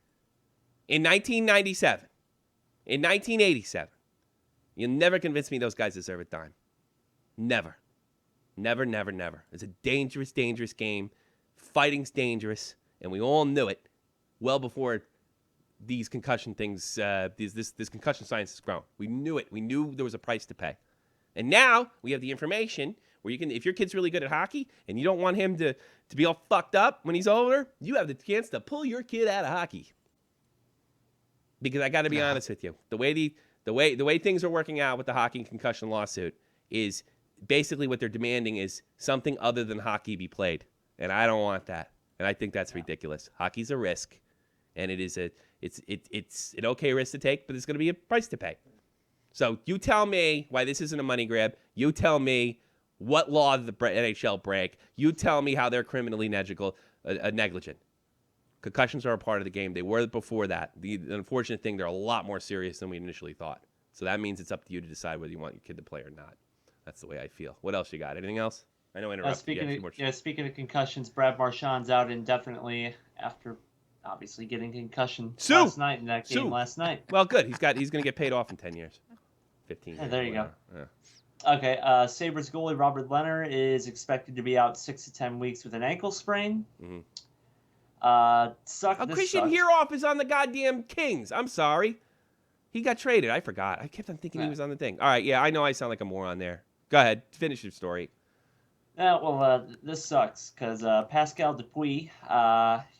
in 1997, in 1987, you'll never convince me those guys deserve a dime. Never. Never, never, never. It's a dangerous, dangerous game. Fighting's dangerous, and we all knew it well before these concussion things, this concussion science has grown. We knew it. We knew there was a price to pay. And now we have the information where you can, if your kid's really good at hockey and you don't want him to be all fucked up when he's older, you have the chance to pull your kid out of hockey. Because I got to be honest with you, the way things are working out with the hockey and concussion lawsuit is basically what they're demanding is something other than hockey be played, and I don't want that, and I think that's ridiculous. Hockey's a risk, and it's an okay risk to take, but it's going to be a price to pay. So you tell me why this isn't a money grab. You tell me what law did the NHL break. You tell me how they're criminally negligent. Concussions are a part of the game. They were before that. The unfortunate thing, they're a lot more serious than we initially thought. So that means it's up to you to decide whether you want your kid to play or not. That's the way I feel. What else you got? Anything else? I know I interrupted. Speaking of concussions, Brad Marchand's out indefinitely after obviously getting concussion last night in that game last night. Well, good. He's going to get paid off in 10 years. 15 years. There you go. Yeah. Okay, Sabres goalie Robert Lehner is expected to be out 6 to 10 weeks with an ankle sprain. Christian Heroff is on the goddamn Kings. I'm sorry. He got traded. I forgot. I kept on thinking he was on the thing. All right, yeah, I know I sound like a moron there. Go ahead. Finish your story. This sucks because Pascal Dupuis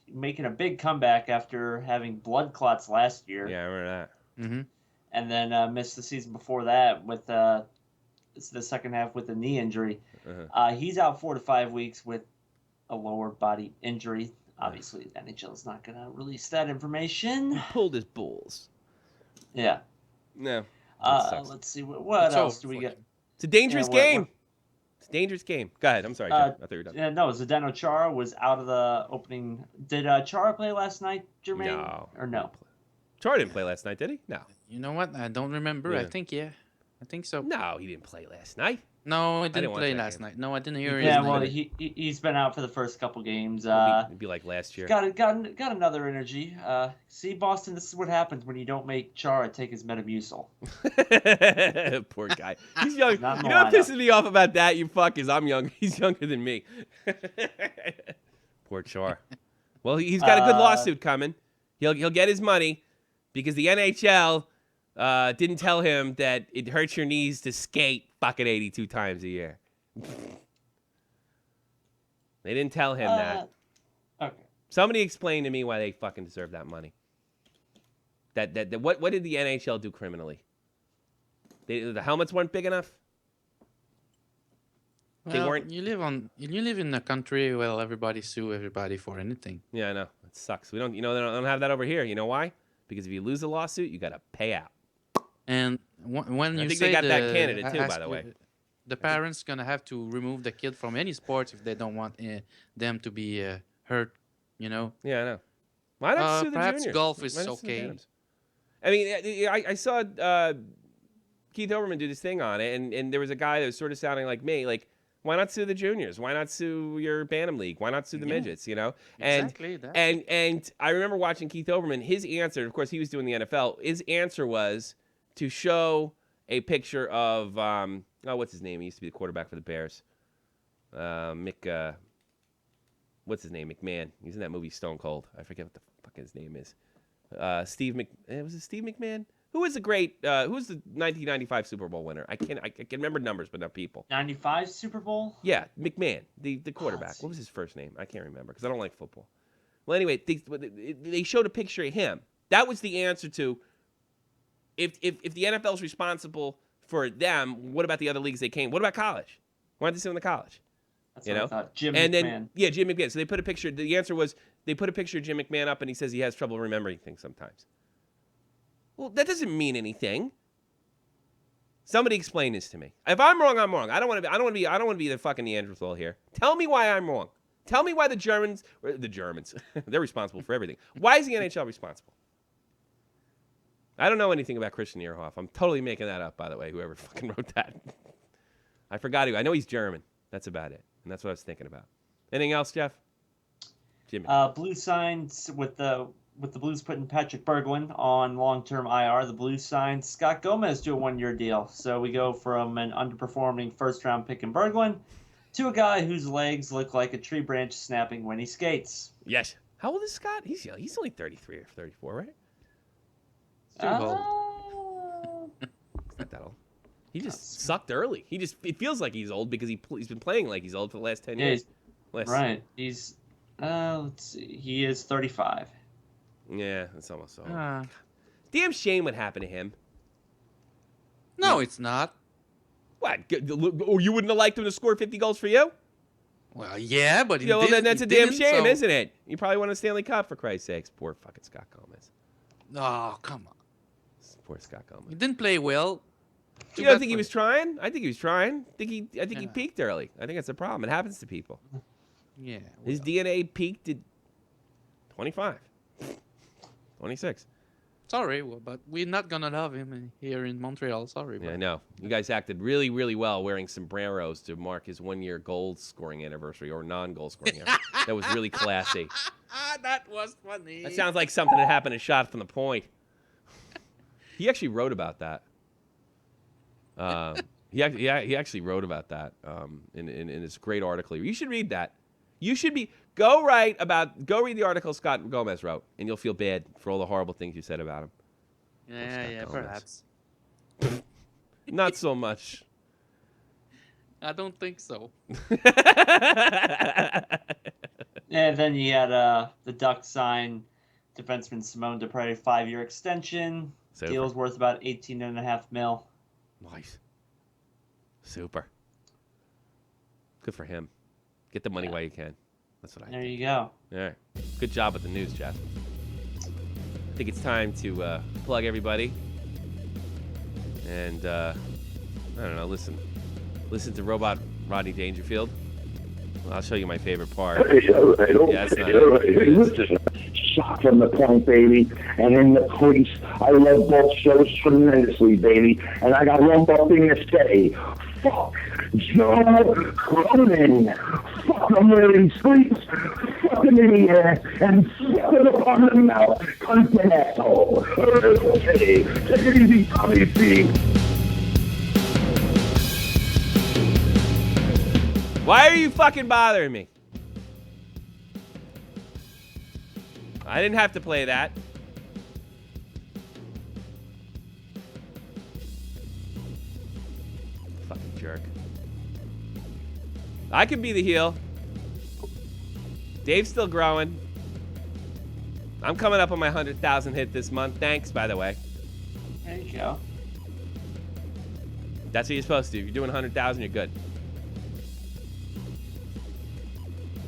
making a big comeback after having blood clots last year. Yeah, I remember that. And then missed the season before that with the second half with a knee injury. He's out 4 to 5 weeks with a lower body injury. Obviously, the NHL is not going to release that information. He pulled his balls. Yeah. No. Let's see. What else do we get? It's a dangerous game. It's a dangerous game. Go ahead. I'm sorry, Jeff. I thought you were done. No, Zdeno Chara was out of the opening. Did Chara play last night, Jermaine? No. Or no? Chara didn't play last night, did he? No. You know what? I don't remember. Yeah. I think so. No, he didn't play last night. No, I didn't didn't watch play that last game. night. No, I didn't hear Yeah, his well, name. he's been out for the first couple games. It'd be like last year. Got another energy. See, Boston, this is what happens when you don't make Chara take his Metamucil. Poor guy. He's young. You know Not in the what lineup. pisses me off about that, you fuck, is I'm young. He's younger than me. Poor Char. Well, he's got a good lawsuit coming. He'll get his money because the NHL didn't tell him that it hurts your knees to skate fucking 82 times a year. They didn't tell him that. Okay. Somebody explain to me why they fucking deserve that money. What did the NHL do criminally? The helmets weren't big enough? They Well, weren't. You live in a country where everybody sue everybody for anything. Yeah, I know. It sucks. We don't. They don't have that over here. You know why? Because if you lose a lawsuit, you got to pay out. And when I you think say they got that in the- Canada too, I- by the way. The parents gonna have to remove the kid from any sports if they don't want them to be hurt. You know. Yeah, I know. Why not sue the perhaps juniors? golf is Why not sue the okay. Phantoms? I mean, I saw Keith Olbermann do this thing on it, and there was a guy that was sort of sounding like me, like, why not sue the juniors? Why not sue your Bantam League? Why not sue the midgets? You know, Exactly that. and I remember watching Keith Olbermann. His answer, of course, he was doing the NFL. His answer was to show a picture of what's his name? He used to be the quarterback for the Bears. What's his name? McMahon. He's in that movie Stone Cold. I forget what the fuck his name is. Was it Steve McMahon? Who was the great? Who's the 1995 Super Bowl winner? I can remember numbers, but not people. 95 Super Bowl? Yeah, McMahon, the quarterback. What was his first name? I can't remember because I don't like football. Well, anyway, they showed a picture of him. That was the answer to if the NFL is responsible for them, what about the other leagues they came? What about college? Why don't they sue in the college? That's what I thought. Jim and McMahon. Then Jim McMahon. So they put a picture. The answer was they put a picture of Jim McMahon up, and he says he has trouble remembering things sometimes. Well, that doesn't mean anything. Somebody explain this to me. If I'm wrong, I'm wrong. I don't want to be the fucking Neanderthal here. Tell me why I'm wrong. Tell me why the Germans, they're responsible for everything. Why is the NHL responsible? I don't know anything about Christian Ehrhoff. I'm totally making that up, by the way, whoever fucking wrote that. I forgot who. I know he's German. That's about it. And that's what I was thinking about. Anything else, Jeff? Jimmy. Blues signs with the Blues putting Patrick Bergwijn on long-term IR. The Blues signed Scott Gomez to a 1-year deal. So we go from an underperforming first-round pick in Bergwijn to a guy whose legs look like a tree branch snapping when he skates. Yes. How old is Scott? He's young. He's only 33 or 34, right? Too old. He's not that old. He just sucked early. It feels like he's old because he's been playing like he's old for the last 10 years. Right. He's let's see. He is 35. Yeah, that's almost so. Damn shame what happened to him. No, it's not. What? Or you wouldn't have liked him to score 50 goals for you? Well, yeah, but Well, then that's a damn shame, isn't it? You probably won a Stanley Cup, for Christ's sakes. Poor fucking Scott Gomez. Oh, come on. Poor Scott Gomez. He didn't play well. You don't think he was trying? I think he was trying. I think he peaked early. I think that's a problem. It happens to people. Yeah. His DNA peaked at 25. 26. Sorry, but we're not going to love him here in Montreal. Sorry. Yeah, I know. You guys acted really, really well wearing sombreros to mark his 1-year goal scoring anniversary or non-goal scoring anniversary. That was really classy. That was funny. That sounds like something that happened at Shot from the Point. He actually wrote about that. He actually wrote about that in this great article. You should read that. You should go read the article Scott Gomez wrote, and you'll feel bad for all the horrible things you said about him. Yeah, perhaps. Not so much. I don't think so. And then you had the Ducks sign defenseman Simone Dupre 5-year extension. Super. Deal's worth about $18.5 million. Nice. Super. Good for him. Get the money while you can. That's what I There think. you go. All right. Good job with the news, Jeff. I think it's time to plug everybody. And, I don't know, listen to Robot Rodney Dangerfield. Well, I'll show you my favorite part. Hey, all right, okay, Yeah, it's not all right. it. Hey, listen, Shot from the Point, baby, and in the crease. I love both shows tremendously, baby, and I got one more thing to say. Fuck Joe Cronin. Fuck him where he sleeps. Fuck him in the air, and fuck him upon the mouth. Cunt an asshole. Okay, take it easy, Tommy C. Why are you fucking bothering me? I didn't have to play that. Fucking jerk. I can be the heel. Dave's still growing. I'm coming up on my 100,000 hit this month. Thanks, by the way. There you go. That's what you're supposed to do. If you're doing 100,000, you're good.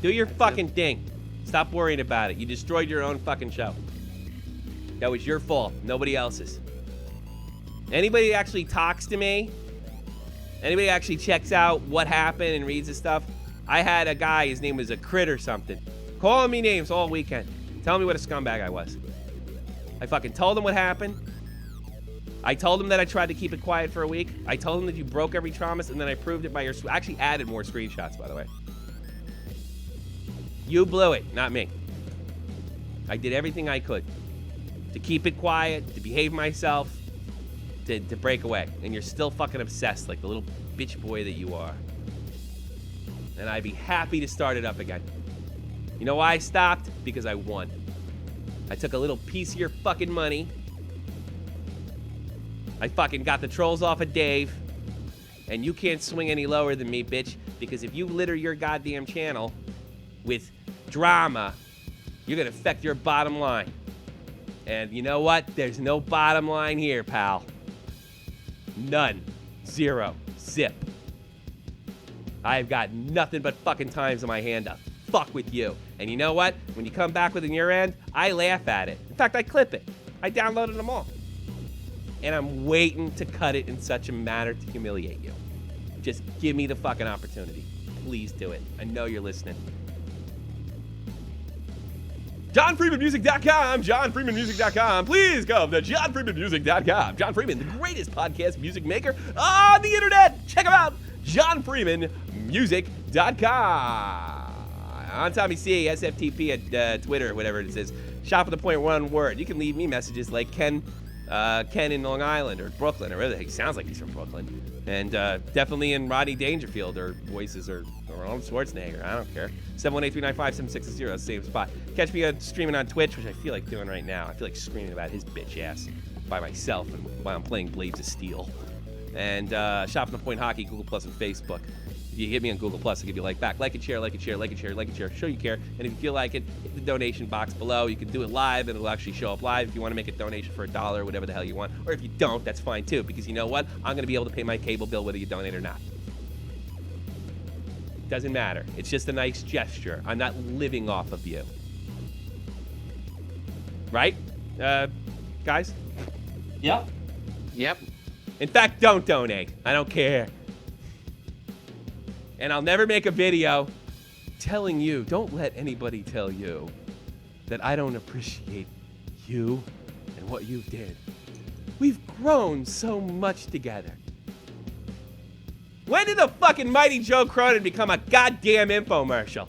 Do your fucking thing. Stop worrying about it. You destroyed your own fucking show. That was your fault, nobody else's. Anybody that actually talks to me, anybody that actually checks out what happened and reads the stuff, I had a guy, his name was a Crit or something, calling me names all weekend, telling me what a scumbag I was. I fucking told him what happened. I told him that I tried to keep it quiet for a week. I told him that you broke every promise, and then I proved it by your... I actually added more screenshots, by the way. You blew it, not me. I did everything I could to keep it quiet, to behave myself, to break away. And you're still fucking obsessed like the little bitch boy that you are. And I'd be happy to start it up again. You know why I stopped? Because I won. I took a little piece of your fucking money. I fucking got the trolls off of Dave. And you can't swing any lower than me, bitch. Because if you litter your goddamn channel with drama, you're gonna affect your bottom line. And you know what? There's no bottom line here, pal. None. Zero. Zip. I've got nothing but fucking times on my hand to fuck with you. And you know what? When you come back with your end, I laugh at it. In fact, I clip it. I downloaded them all. and I'm waiting to cut it in such a manner to humiliate you. Just give me the fucking opportunity. Please do it. I know you're listening. JohnFreemanMusic.com. JohnFreemanMusic.com. Please go to JohnFreemanMusic.com. John Freeman, the greatest podcast music maker on the internet. Check him out. JohnFreemanMusic.com. On Tommy C, SFTP at Twitter, whatever it says. Shop at the point, one word. You can leave me messages like Ken in Long Island or Brooklyn or whatever. He sounds like he's from Brooklyn. And definitely in Rodney Dangerfield or Voices or Arnold Schwarzenegger. I don't care. 718-395-7660, same spot. Catch me streaming on Twitch, which I feel like doing right now. I feel like screaming about his bitch ass by myself and while I'm playing Blades of Steel. And Shop at the Point Hockey, Google Plus, and Facebook. If you hit me on Google Plus, I'll give you a like back. Like it, share, like it, share, like it, share, like it, share. Show you care. And if you feel like it, hit the donation box below. You can do it live, and it'll actually show up live. If you want to make a donation for $1 or whatever the hell you want. Or if you don't, that's fine too. Because you know what? I'm going to be able to pay my cable bill whether you donate or not. Doesn't matter. It's just a nice gesture. I'm not living off of you. Right? Guys? Yep. Yep. In fact, don't donate. I don't care. And I'll never make a video telling you, don't let anybody tell you that I don't appreciate you and what you did. We've grown so much together. When did the fucking Mighty Joe Cronin become a goddamn infomercial?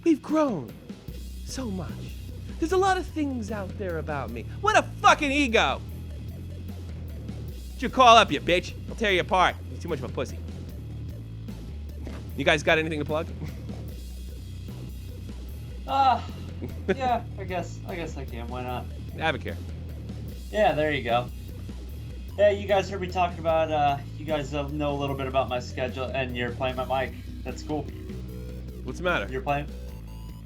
We've grown so much. There's a lot of things out there about me. What a fucking ego. You call up, you bitch. I'll tear you apart. You're too much of a pussy. You guys got anything to plug? Yeah, I guess I can. Why not? Advocare. Yeah, there you go. Yeah, you guys heard me talking about, you guys know a little bit about my schedule, and you're playing my mic. That's cool. What's the matter? You're playing?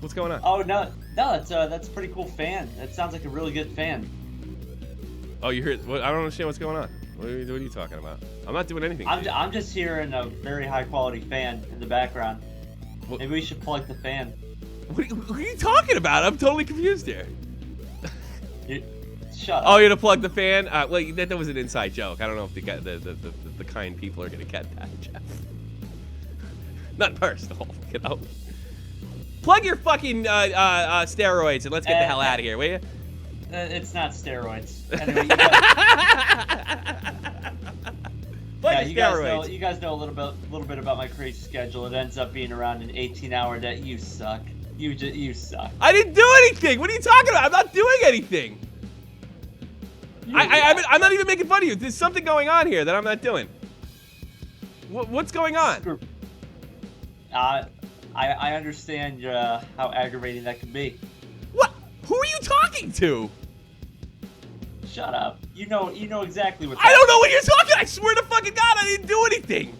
What's going on? Oh, no, that's a pretty cool fan. That sounds like a really good fan. Oh, you heard? I don't understand what's going on. What are you talking about? I'm not doing anything. I'm just hearing a very high quality fan in the background. What? Maybe we should plug the fan. What are you talking about? I'm totally confused here. Shut up. Oh, you're to plug the fan? Well, that was an inside joke. I don't know if the kind people are gonna get that, Jeff. Not personal, you know. Plug your fucking steroids and let's get the hell out of here, will you? It's not steroids. Anyway, you guys know a little bit about my crazy schedule. It ends up being around an 18-hour day. You suck. You suck. I didn't do anything. What are you talking about? I'm not doing anything. I'm not even making fun of you. There's something going on here that I'm not doing. What's going on? I understand how aggravating that can be. What? Who are you talking to? Shut up. You know exactly what. I don't know what you're talking. I swear to fucking God, I didn't do anything.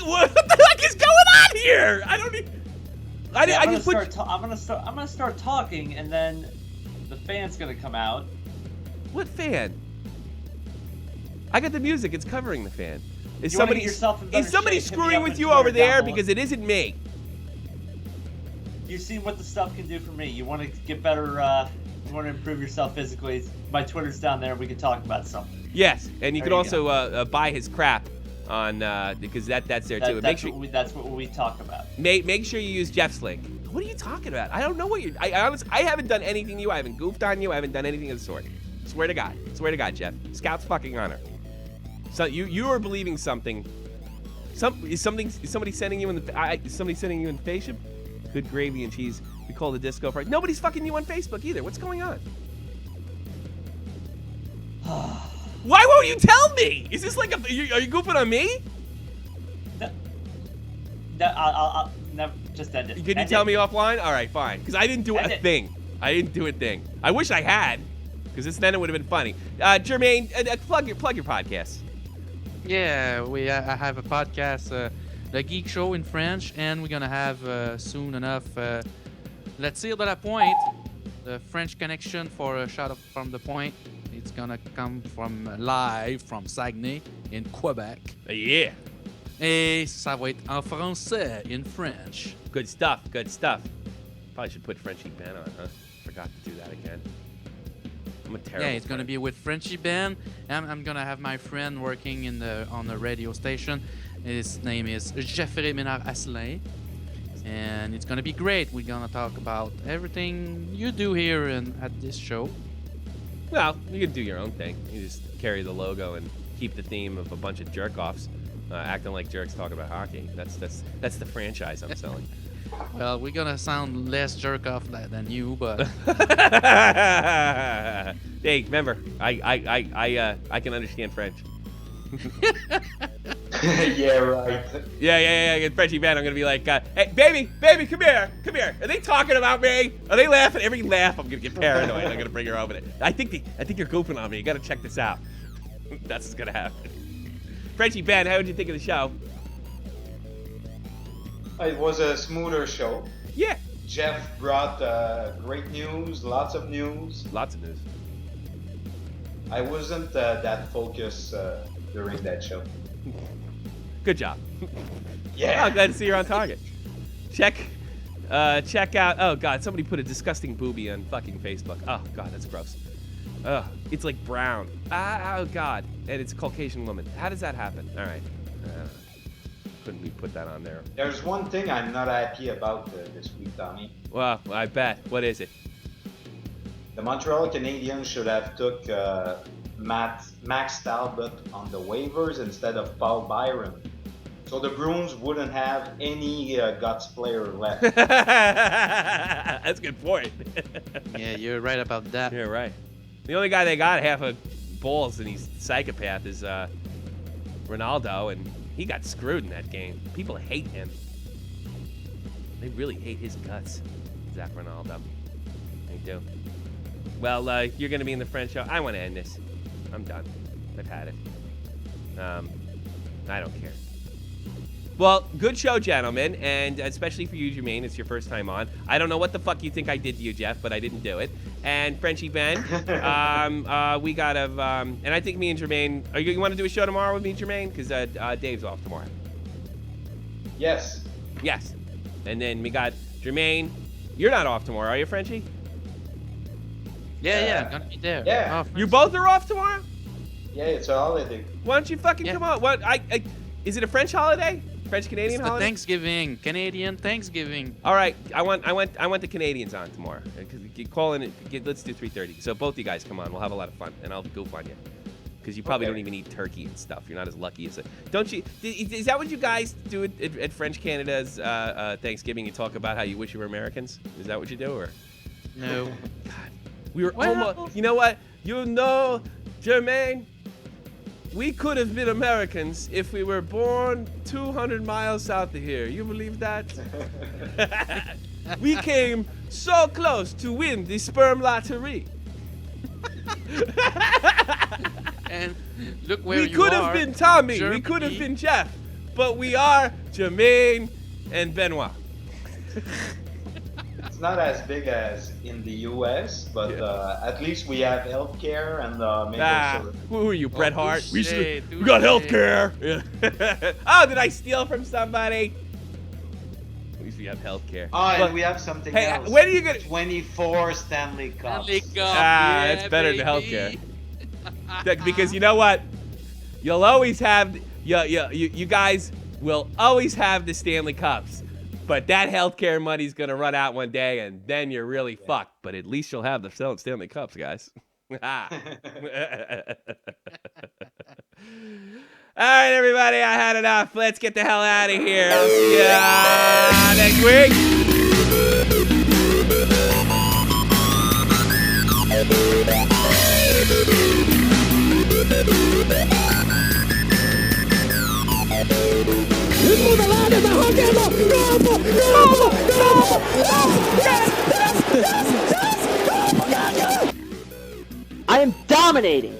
What the heck is going on here? I don't. I'm gonna start talking, and then the fan's gonna come out. What fan? I got the music. It's covering the fan. Is You wanna somebody get yourself in better somebody shape, hit me screwing up with on you Twitter over there? down below. Because it isn't me. You've seen what the stuff can do for me. You want to get better. You want to improve yourself physically. My Twitter's down there. We can talk about something. Yes, and you There can you also buy his crap on because that's there too. That's what we talk about. Make sure you use Jeff's link. What are you talking about? I don't know what you're. I haven't done anything to you. I haven't goofed on you. I haven't done anything of the sort. Swear to God. Swear to God, Jeff. Scout's fucking honor. So you are believing something. Is somebody sending you in the somebody sending you in Facebook? Good gravy and cheese. We call the disco price. Nobody's fucking you on Facebook either. What's going on? Why won't you tell me? Is this like are you goofing on me? I'll never just end it. Can you tell me offline? All right, fine. Because I didn't do a thing. I didn't do a thing. I wish I had, because then it would have been funny. Jermaine, plug your podcast. Yeah, I have a podcast, The Geek Show in French, and we're gonna have soon enough Let's See de la Pointe, the French connection for a shot from the point. It's gonna come from live from Saguenay in Quebec. Yeah. Et ça va être en français, in French. Good stuff. Good stuff. Probably should put French ink pen on, huh? forgot to do that again. I'm a terrible. Yeah, it's gonna friend. be with Frenchy Ben. I'm gonna have my friend working on the radio station. His name is Jeffrey Ménard Asselin, and it's gonna be great. We're gonna talk about everything you do here at this show. Well, you can do your own thing. You just carry the logo and keep the theme of a bunch of jerk-offs acting like jerks talking about hockey. That's the franchise I'm selling. Well, we're gonna sound less jerk off than you, but Hey, remember, I can understand French. Yeah, right. Yeah. Frenchie Ben, I'm gonna be like, hey, baby, come here. Are they talking about me? Are they laughing? Every laugh, I'm gonna get paranoid. I'm gonna bring her over it. I think you're goofing on me. You gotta check this out. That's what's gonna happen. Frenchie Ben, how did you think of the show? It was a smoother show. Yeah, Jeff brought great news, lots of news. lots of news. I wasn't that focused during that show. Good job. Yeah. Oh, glad to see you're on target. Check out. Oh God, somebody put a disgusting booby on fucking Facebook. Oh God, that's gross. It's like brown. Oh God, and it's a Caucasian woman. How does that happen? All right. Couldn't we put that on there? There's one thing I'm not happy about this week, Tommy. Well, I bet. What is it? The Montreal Canadiens should have took Max Talbot on the waivers instead of Paul Byron. So the Bruins wouldn't have any guts player left. That's a good point. yeah, you're right about that. You're right. The only guy they got half of balls and he's psychopath is Ronaldo, and he got screwed in that game. People hate him. They really hate his guts, Zach Ronaldo. They do. Well, you're going to be in the French show. I want to end this. I'm done. I've had it. I don't care. Well, good show, gentlemen, and especially for you, Jermaine. It's your first time on. I don't know what the fuck you think I did to you, Jeff, but I didn't do it. And Frenchie Ben, we got to, and I think me and Jermaine, you want to do a show tomorrow with me, Jermaine? Because Dave's off tomorrow. Yes. Yes. And then we got Jermaine. You're not off tomorrow, are you, Frenchie? Yeah, I'm gonna be there. Yeah. Oh, You both are off tomorrow? Yeah, it's a holiday. Why don't you fucking come on? What? Is it a French holiday? French It's Canadian the holiday? Thanksgiving, Canadian Thanksgiving. All right, I want the Canadians on tomorrow. Call in. Let's do 3:30. So both you guys come on. We'll have a lot of fun, and I'll goof on you. Because you probably don't even eat turkey and stuff. You're not as lucky as it. Don't you? Is that what you guys do at French Canada's Thanksgiving? You talk about how you wish you were Americans. Is that what you do, or? No. We were Well- almost. You know what? You know, Jermaine. We could have been Americans if we were born 200 miles south of here. You believe that? We came so close to win the sperm lottery. And look where We you could are. have been Tommy. Germany. We could have been Jeff. But we are Jermaine and Benoit. It's not as big as in the U.S., but at least we have healthcare and maple syrup. Who are you, Bret Hart? touche, We got touche. healthcare. Yeah. Oh, did I steal from somebody? At least we have healthcare. Oh, and Look, we have something hey, else. when are you gonna? 24 Stanley Cups. Stanley Cup, That's better than baby. healthcare. Because you know what? You'll always have you guys will always have the Stanley Cups. But that healthcare money's gonna run out one day, and then you're really fucked. But at least you'll have the Stanley Cups, guys. All right, everybody, I had enough. Let's get the hell out of here. I'll see you next week. I am dominating.